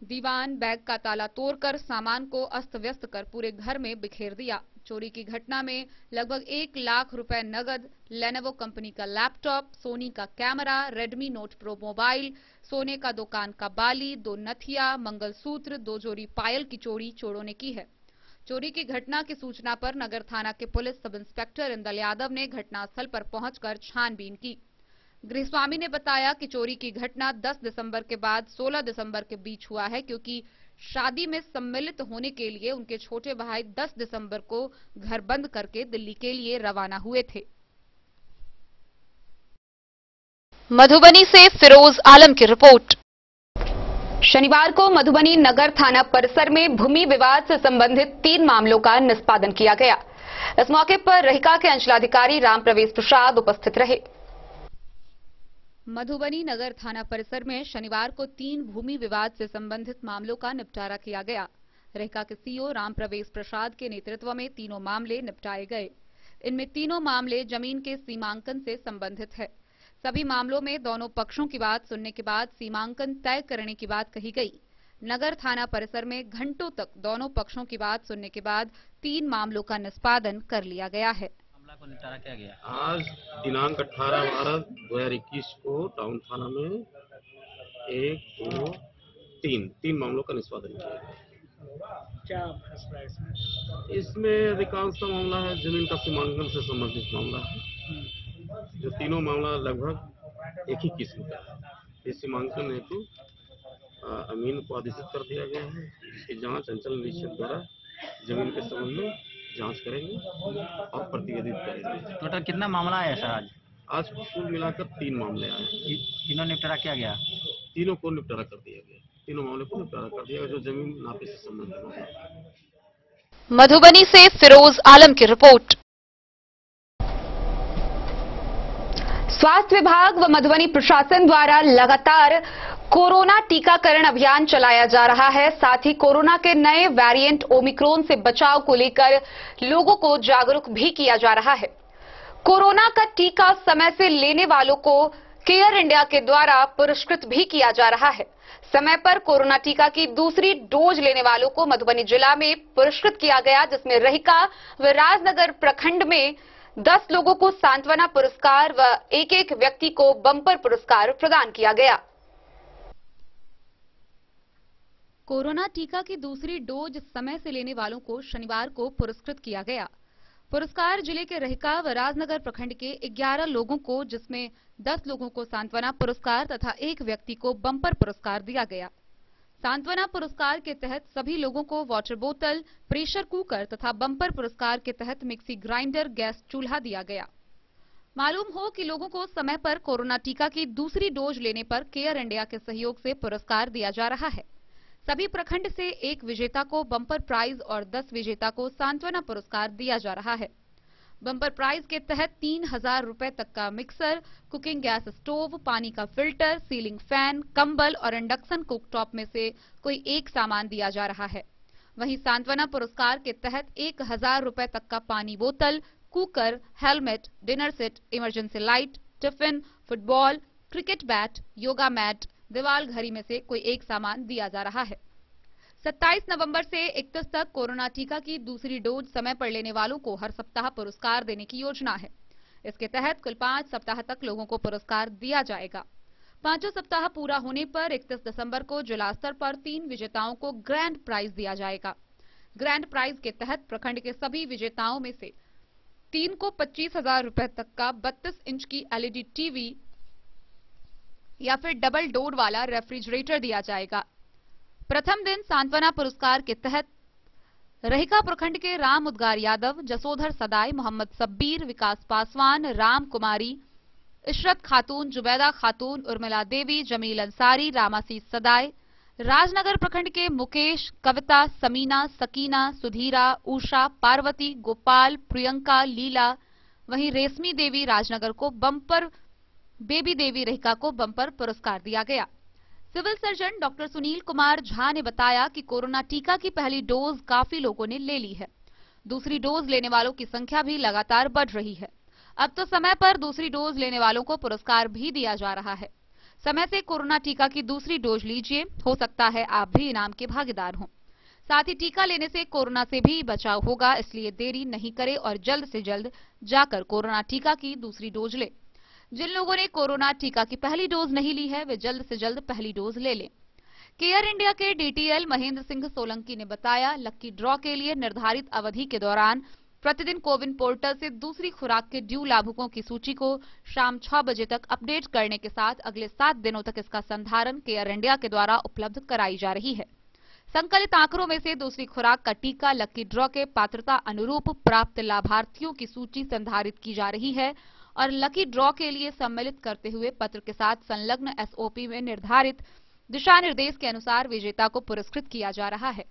दीवान, बैग का ताला तोड़कर सामान को अस्त व्यस्त कर पूरे घर में बिखेर दिया। चोरी की घटना में लगभग 1 लाख रुपए नगद, लेनोवो कंपनी का लैपटॉप, सोनी का camera, Redmi note pro mobile, सोने का दुकान का बाली, 2 नथिया, मंगलसूत्र, 2 जोड़ी पायल की चोरी चोरों ने की है। चोरी की घटना की सूचना पर नगर थाना के police sub inspector Indal Yadav ने घटनास्थल पर पहुंचकर छानबीन की। गृहस्वामी ने बताया कि चोरी की घटना 10 दिसंबर के बाद 16 दिसंबर के बीच हुआ है, क्योंकि शादी में सम्मिलित होने के लिए उनके छोटे भाई 10 दिसंबर को घर बंद करके दिल्ली के लिए रवाना हुए थे। मधुबनी से फिरोज आलम की रिपोर्ट। शनिवार को मधुबनी नगर थाना परिसर में भूमि विवाद से संबंधित 3 मामलों का निष्पादन किया गया। इस मौके पर रहिका के अंचलाधिकारी राम प्रवेश प्रसाद उपस्थित रहे। मधुबनी नगर थाना परिसर में शनिवार को 3 भूमि विवाद से संबंधित मामलों का निपटारा किया गया। रहिका के सीओ राम प्रवेश प्रसाद के नेतृत्व में तीनों मामले निपटाए गए। इनमें तीनों मामले जमीन के सीमांकन से संबंधित है। सभी मामलों में दोनों पक्षों की बात सुनने के बाद सीमांकन तय करने की बात कही गई। नगर थाना परिसर में घंटों तक दोनों पक्षों की बात सुनने के बाद 3 मामलों का निष्पादन कर लिया गया है। को निपटारा किया गया। आज दिनांक 18/12/2021 को टाउन थाना में 1, 2, 3 मामलों का निष्पादन किया गया। क्या फैसला है इसमें? अधिकांशतः मामला है जमीन का सीमांकन से संबंधित मामला है। जो तीनों मामला लगभग एक ही किस्म का है। इस सीमांकन हेतु अमीन को आदेशित कर दिया गया है। इसकी जांच अंचल निरीक्षक द्वारा जमीन के संबंध में जांच करेंगे और प्रतिवेदित करेंगे। टोटल कितना मामला है सर आज? आज कुल मिलाकर 3 मामले आए। तीनों निपटारा किया गया? तीनों को निपटारा कर दिया गया। तीनों मामले को निपटारा कर दिया गया जो जमीन नापे से संबंधित मामला। मधुबनी से फिरोज आलम की रिपोर्ट। स्वास्थ्य विभाग व मधुबनी प्रशासन द्वारा लगातार कोरोना टीकाकरण अभियान चलाया जा रहा है। साथ ही कोरोना के नए वेरिएंट ओमिक्रॉन से बचाव को लेकर लोगों को जागरूक भी किया जा रहा है। कोरोना का टीका समय से लेने वालों को केयर इंडिया के द्वारा पुरस्कृत भी किया जा रहा है। समय पर कोरोना टीका की दूसरी डोज लेने वालों को मधुबनी जिला में पुरस्कृत किया गया, जिसमें रहिका व राजनगर प्रखंड में 10 लोगों को सांत्वना पुरस्कार व एक व्यक्ति को बम्पर पुरस्कार प्रदान किया गया। कोरोना टीका की दूसरी डोज समय से लेने वालों को शनिवार को पुरस्कृत किया गया। पुरस्कार जिले के रहिका व राजनगर प्रखंड के 11 लोगों को, जिसमें 10 लोगों को सांत्वना पुरस्कार तथा एक व्यक्ति को बम्पर पुरस्कार दिया गया। सांत्वना पुरस्कार के तहत सभी लोगों को वाटर बोतल, प्रेशर कुकर तथा बम्पर पुरस्कार के तहत मिक्सी ग्राइंडर, गैस चूल्हा दिया गया। मालूम हो कि लोगों को समय पर कोरोना टीका की दूसरी डोज लेने पर केयर इंडिया के सहयोग से पुरस्कार दिया जा रहा है। सभी प्रखंड से एक विजेता को बम्पर प्राइज और 10 विजेता को सांत्वना पुरस्कार दिया जा रहा है। बम्पर प्राइज के तहत 3000 रुपए तक का मिक्सर, कुकिंग गैस स्टोव, पानी का फिल्टर, सीलिंग फैन, कंबल और इंडक्शन कुकटॉप में से कोई एक सामान दिया जा रहा है। वहीं सांत्वना पुरस्कार के तहत 1000 रुपए तक का पानी बोतल, cooker, helmet, dinner set, emergency light, tiffin, football, cricket bat, yoga mat, दीवाल घड़ी में से कोई एक सामान दिया जा रहा है। 27 नवंबर से 31 तक कोरोना टीका की दूसरी डोज समय पर लेने वालों को हर सप्ताह पुरस्कार देने की योजना है। इसके तहत कुल 5 सप्ताह तक लोगों को पुरस्कार दिया जाएगा। 5 सप्ताह पूरा होने पर 31 दिसंबर को जिला स्तर पर 3 विजेताओं को ग्रैंड प्राइज दिया जाएगा। ग्रैंड प्राइज के तहत प्रखंड के सभी विजेताओं में से 3 को 25,000 रुपए तक का 32 इंच की एलईडी टीवी या फिर डबल डोर वाला रेफ्रिजरेटर दिया जाएगा। प्रथम दिन सांत्वना पुरस्कार के तहत रहिका प्रखंड के राम उद्गार यादव, जसोधर सदाई, मोहम्मद सब्बीर, विकास पासवान, राम कुमारी, इशरत खातून, जुबैदा खातून, उर्मिला देवी, जमील अंसारी, रामासी सदाई, राजनगर प्रखंड के मुकेश, कविता, समीना, सकीना, सुधीरा, उषा, पार्वती, गोपाल, प्रियंका, लीला, वहीं रेशमी देवी राजनगर को बम्पर, बेबी देवी रहिका को बम्पर पुरस्कार दिया गया। Civil surgeon doctor Sunil Kumar Jha ने बताया कि कोरोना टीका की पहली डोज काफी लोगों ने ले ली है। दूसरी डोज लेने वालों की संख्या भी लगातार बढ़ रही है। अब तो समय पर दूसरी डोज लेने वालों को पुरस्कार भी दिया जा रहा है। समय से कोरोना टीका की दूसरी डोज लीजिए, हो सकता है आप भी इनाम के भागीदार हों। साथ ही टीका लेने से कोरोना से भी बचाव होगा, इसलिए देरी नहीं करें और जल्द से जल्द जाकर कोरोना टीका की दूसरी डोज लें। जिन लोगों ने कोरोना टीका की पहली डोज नहीं ली है, वे जल्द से जल्द पहली डोज ले लें। केयर इंडिया के डीटीएल महेंद्र सिंह सोलंकी ने बताया, लक्की ड्रॉ के लिए निर्धारित अवधि के दौरान प्रतिदिन कोविन पोर्टल से दूसरी खुराक के ड्यू लाभुकों की सूची को शाम 6 बजे तक अपडेट करने के साथ अगले 7 दिनों तक इसका संधारण केयर इंडिया के द्वारा उपलब्ध कराई जा रही है। संकलित आंकड़ों में से दूसरी खुराक का टीका लक्की ड्रॉ के पात्रता अनुरूप प्राप्त लाभार्थियों की सूची संधारित की जा रही है और लकी ड्रॉ के लिए सम्मिलित करते हुए पत्र के साथ संलग्न एसओपी में निर्धारित दिशा निर्देश के अनुसार विजेता को पुरस्कृत किया जा रहा है।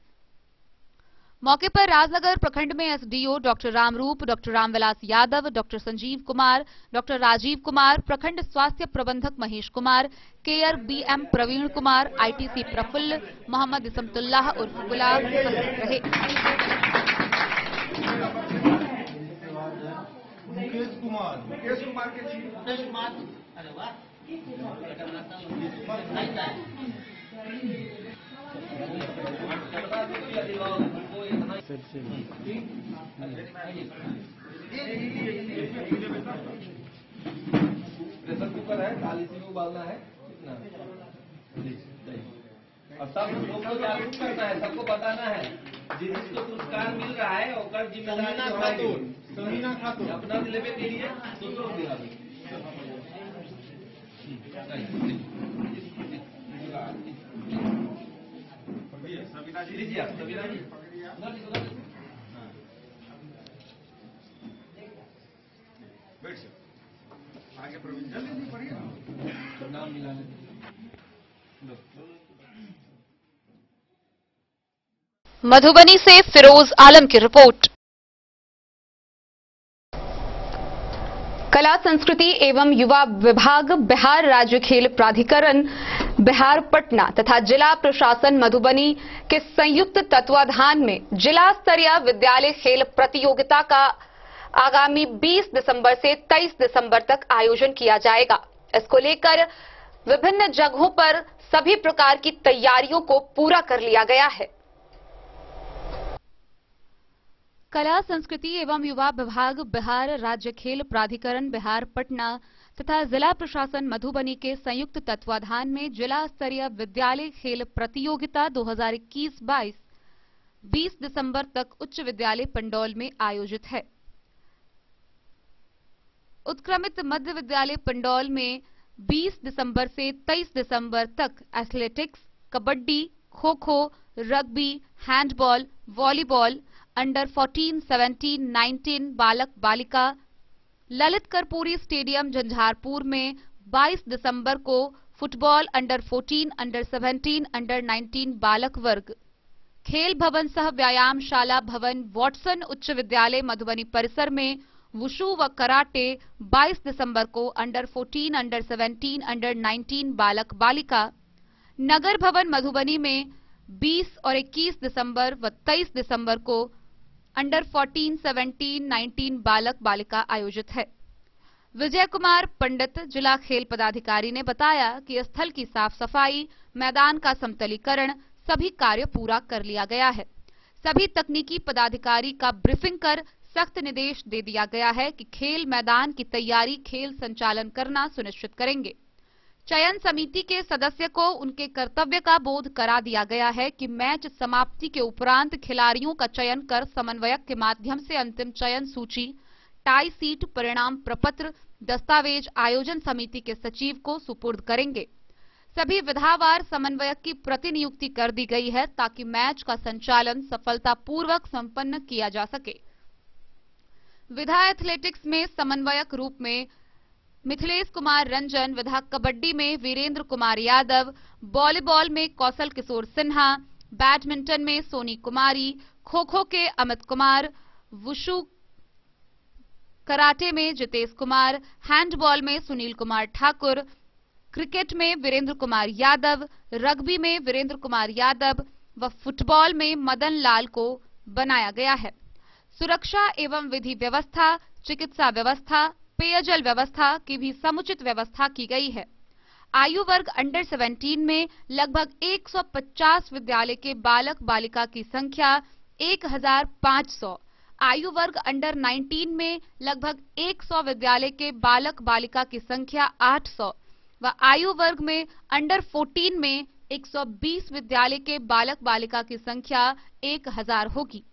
मौके पर राजनगर प्रखंड में SDO doctor Ramroop, doctor Ramvilas Yadav, doctor Sanjeev Kumar, doctor Rajeev Kumar, प्रखंड स्वास्थ्य प्रबंधक Mahesh Kumar, care BM Praveen Kumar, ITC Praful, Mohammad Ismatullah उर्फ गुलाब रहे। मुकेश कुमार के अरे वाह प्रेशर कुकर है, 40 में उबालना है कितना, और सब लोग को जागरूक करना है, सबको बताना है जिसको पुरस्कार मिल रहा है और जिम्मेदारी खातून अपना लेवे के लिए दूसरों को दिला लीजिए आप सविता जी बैठ से आगे प्रवीण जल्दी पढ़िए नाम मिला मधुबनी से फिरोज आलम की रिपोर्ट। कला संस्कृति एवं युवा विभाग, बिहार राज्य खेल प्राधिकरण बिहार पटना तथा जिला प्रशासन मधुबनी के संयुक्त तत्वाधान में जिला स्तरीय विद्यालय खेल प्रतियोगिता का आगामी 20 दिसंबर से 23 दिसंबर तक आयोजन किया जाएगा। इसको लेकर विभिन्न जगहों पर सभी प्रकार की तैयारियों को पूरा कर लिया गया है। कला संस्कृति एवं युवा विभाग, बिहार राज्य खेल प्राधिकरण बिहार पटना तथा जिला प्रशासन मधुबनी के संयुक्त तत्वाधान में जिला स्तरीय विद्यालय खेल प्रतियोगिता 2021-22 20 दिसंबर तक उच्च विद्यालय पंडौल में आयोजित है। उत्क्रमित मध्य विद्यालय पंडौल में 20 दिसंबर से 23 दिसंबर तक athletics, kabaddi, kho kho, rugby, handball, volleyball, under 14, 17, 19 बालक बालिका, ललित कर्पूरी स्टेडियम झंझारपुर में 22 दिसंबर को फुटबॉल अंडर 14, अंडर 17, अंडर 19 बालक वर्ग, खेल भवन सह व्यायामशाला भवन वाटसन उच्च विद्यालय मधुबनी परिसर में वुशु व कराटे 22 दिसंबर को अंडर 14, अंडर 17, अंडर 19 बालक बालिका, नगर भवन मधुबनी में 20 और 21 दिसंबर व 23 दिसंबर को अंडर 14, 17, 19 बालक बालिका आयोजित है। विजय कुमार पंडित जिला खेल पदाधिकारी ने बताया कि स्थल की साफ सफाई, मैदान का समतलीकरण सभी कार्य पूरा कर लिया गया है। सभी तकनीकी पदाधिकारी का ब्रीफिंग कर सख्त निर्देश दे दिया गया है कि खेल मैदान की तैयारी खेल संचालन करना सुनिश्चित करेंगे। चयन समिति के सदस्य को उनके कर्तव्य का बोध करा दिया गया है कि मैच समाप्ति के उपरांत खिलाड़ियों का चयन कर समन्वयक के माध्यम से अंतिम चयन सूची, टाई सीट, परिणाम प्रपत्र, दस्तावेज आयोजन समिति के सचिव को सुपुर्द करेंगे। सभी विधावार समन्वयक की प्रतिनियुक्ति कर दी गई है ताकि मैच का संचालन सफलतापूर्वक संपन्न किया जा सके। विधा एथलेटिक्स में समन्वयक रूप में मिथिलेश कुमार रंजन, विधा कबड्डी में वीरेंद्र कुमार यादव, वॉलीबॉल में कौशल किशोर सिन्हा, बैडमिंटन में सोनी कुमारी, खो खो के अमित कुमार, वुशु कराटे में जितेश कुमार, हैंडबॉल में सुनील कुमार ठाकुर, क्रिकेट में वीरेंद्र कुमार यादव, रग्बी में वीरेंद्र कुमार यादव व फुटबॉल में मदन लाल को बनाया गया है। सुरक्षा एवं विधि व्यवस्था, चिकित्सा व्यवस्था, पेयजल व्यवस्था की भी समुचित व्यवस्था की गई है। आयु वर्ग अंडर 17 में लगभग 150 विद्यालय के बालक बालिका की संख्या 1500, आयु वर्ग अंडर 19 में लगभग 100 विद्यालय के बालक बालिका की संख्या 800 व आयु वर्ग में अंडर 14 में 120 विद्यालय के बालक बालिका की संख्या 1000 होगी।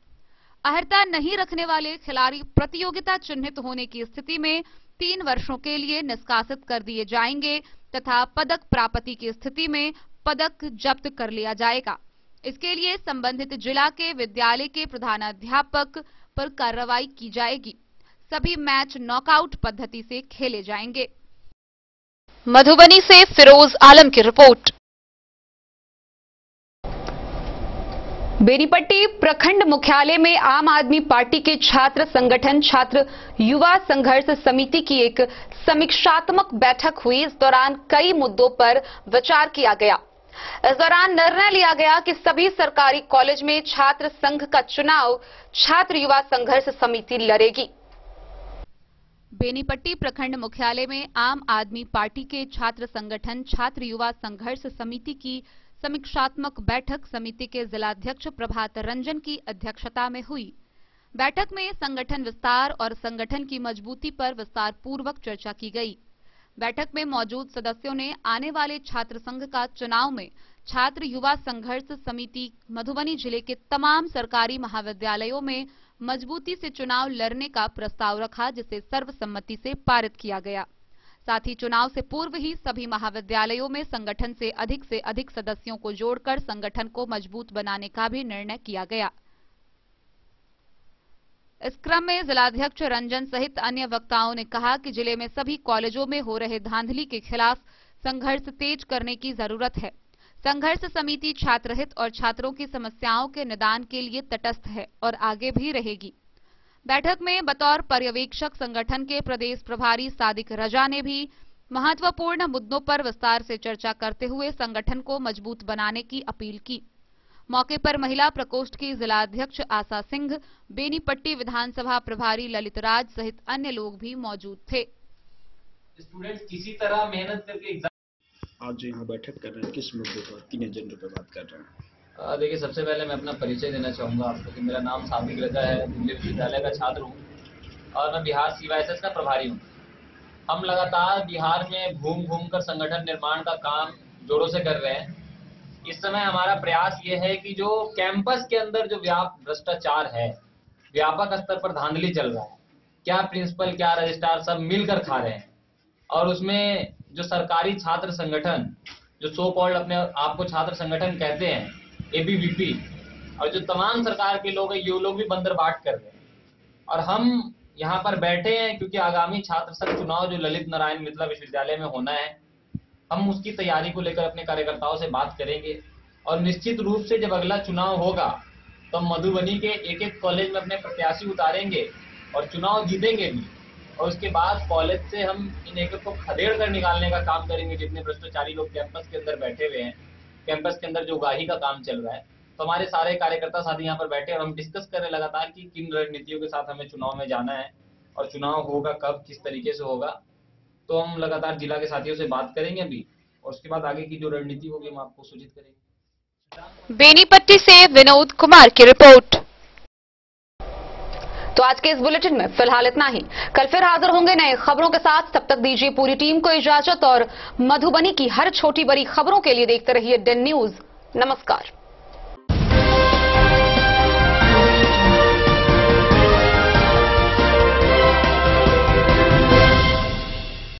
अर्हता नहीं रखने वाले खिलाड़ी प्रतियोगिता चिन्हित होने की स्थिति में 3 वर्षों के लिए निष्कासित कर दिए जाएंगे तथा पदक प्राप्ति की स्थिति में पदक जब्त कर लिया जाएगा। इसके लिए संबंधित जिला के विद्यालय के प्रधानाध्यापक पर कार्रवाई की जाएगी। सभी मैच नॉकआउट पद्धति से खेले जाएंगे। मधुबनी से फिरोज आलम की रिपोर्ट। बेनीपट्टी प्रखंड मुख्यालय में आम आदमी पार्टी के छात्र संगठन छात्र युवा संघर्ष समिति की एक समीक्षात्मक बैठक हुई। इस दौरान कई मुद्दों पर विचार किया गया। इस दौरान निर्णय लिया गया कि सभी सरकारी कॉलेज में छात्र संघ का चुनाव छात्र युवा संघर्ष समिति लड़ेगी। बेनीपट्टी प्रखंड मुख्यालय में आम आदमी पार्टी के छात्र संगठन छात्र युवा संघर्ष समिति की समीक्षात्मक बैठक समिति के जिलाध्यक्ष प्रभात रंजन की अध्यक्षता में हुई। बैठक में संगठन विस्तार और संगठन की मजबूती पर विस्तार पूर्वक चर्चा की गई। बैठक में मौजूद सदस्यों ने आने वाले छात्र संघ का चुनाव में छात्र युवा संघर्ष समिति मधुबनी जिले के तमाम सरकारी महाविद्यालयों में मजबूती से चुनाव लड़ने का प्रस्ताव रखा, जिसे सर्वसम्मति से पारित किया गया। साथ ही चुनाव से पूर्व ही सभी महाविद्यालयों में संगठन से अधिक सदस्यों को जोड़कर संगठन को मजबूत बनाने का भी निर्णय किया गया। इस क्रम में जिलाध्यक्ष रंजन सहित अन्य वक्ताओं ने कहा कि जिले में सभी कॉलेजों में हो रहे धांधली के खिलाफ संघर्ष तेज करने की जरूरत है। संघर्ष समिति छात्र हित और छात्रों की समस्याओं के निदान के लिए तटस्थ है और आगे भी रहेगी। बैठक में बतौर पर्यवेक्षक संगठन के प्रदेश प्रभारी सादिक रजा ने भी महत्वपूर्ण मुद्दों पर विस्तार से चर्चा करते हुए संगठन को मजबूत बनाने की अपील की। मौके पर महिला प्रकोष्ठ की जिलाध्यक्ष आशा सिंह, बेनीपट्टी विधानसभा प्रभारी ललित राज सहित अन्य लोग भी मौजूद थे। स्टूडेंट्स किसी तरह मेहनत करके एग्जाम। आज जो यहाँ बैठक कर रहे हैं किस मुद्दे पर, किन एजेंडे पर बात कर रहे हैं? देखिए, सबसे पहले मैं अपना परिचय देना चाहूँगा आपको कि मेरा नाम सादिक रजा है, दिल्ली विश्वविद्यालय का छात्र हूँ और मैं बिहार CYSS का प्रभारी हूँ। हम लगातार बिहार में घूम घूम कर संगठन निर्माण का काम जोरों से कर रहे हैं। इस समय हमारा प्रयास ये है कि जो कैंपस के अंदर जो व्यापक भ्रष्टाचार है, व्यापक स्तर पर धांधली चल रहा है, क्या प्रिंसिपल क्या रजिस्ट्रार सब मिलकर खा रहे हैं, और उसमें जो सरकारी छात्र संगठन जो सो कॉल्ड अपने आप को छात्र संगठन कहते हैं, ABVP, और जो तमाम सरकार के लोग हैं, ये लोग भी बंदरबाट कर रहे हैं। और हम यहाँ पर बैठे हैं क्योंकि आगामी छात्र संघ चुनाव जो ललित नारायण मिथिला विश्वविद्यालय में होना है, हम उसकी तैयारी को लेकर अपने कार्यकर्ताओं से बात करेंगे और निश्चित रूप से जब अगला चुनाव होगा तो हम मधुबनी के एक एक कॉलेज में अपने प्रत्याशी उतारेंगे और चुनाव जीतेंगे भी, और उसके बाद कॉलेज से हम इन एक को खदेड़ कर निकालने का काम करेंगे। जितने भ्रष्टाचारी लोग कैंपस के अंदर बैठे हुए हैं, कैंपस के अंदर जो उगाही का काम चल रहा है, तो हमारे सारे कार्यकर्ता साथी यहाँ पर बैठे और हम डिस्कस कर रहे हैं लगातार कि किन रणनीतियों के साथ हमें चुनाव में जाना है और चुनाव होगा कब, किस तरीके से होगा। तो हम लगातार जिला के साथियों से बात करेंगे अभी, और उसके बाद आगे की जो रणनीति होगी हम आपको सूचित करेंगे। बेनीपट्टी से विनोद कुमार की रिपोर्ट। तो आज के इस बुलेटिन में फिलहाल इतना ही। कल फिर हाजिर होंगे नए खबरों के साथ। तब तक दीजिए पूरी टीम को इजाजत और मधुबनी की हर छोटी बड़ी खबरों के लिए देखते रहिए DEN न्यूज। नमस्कार।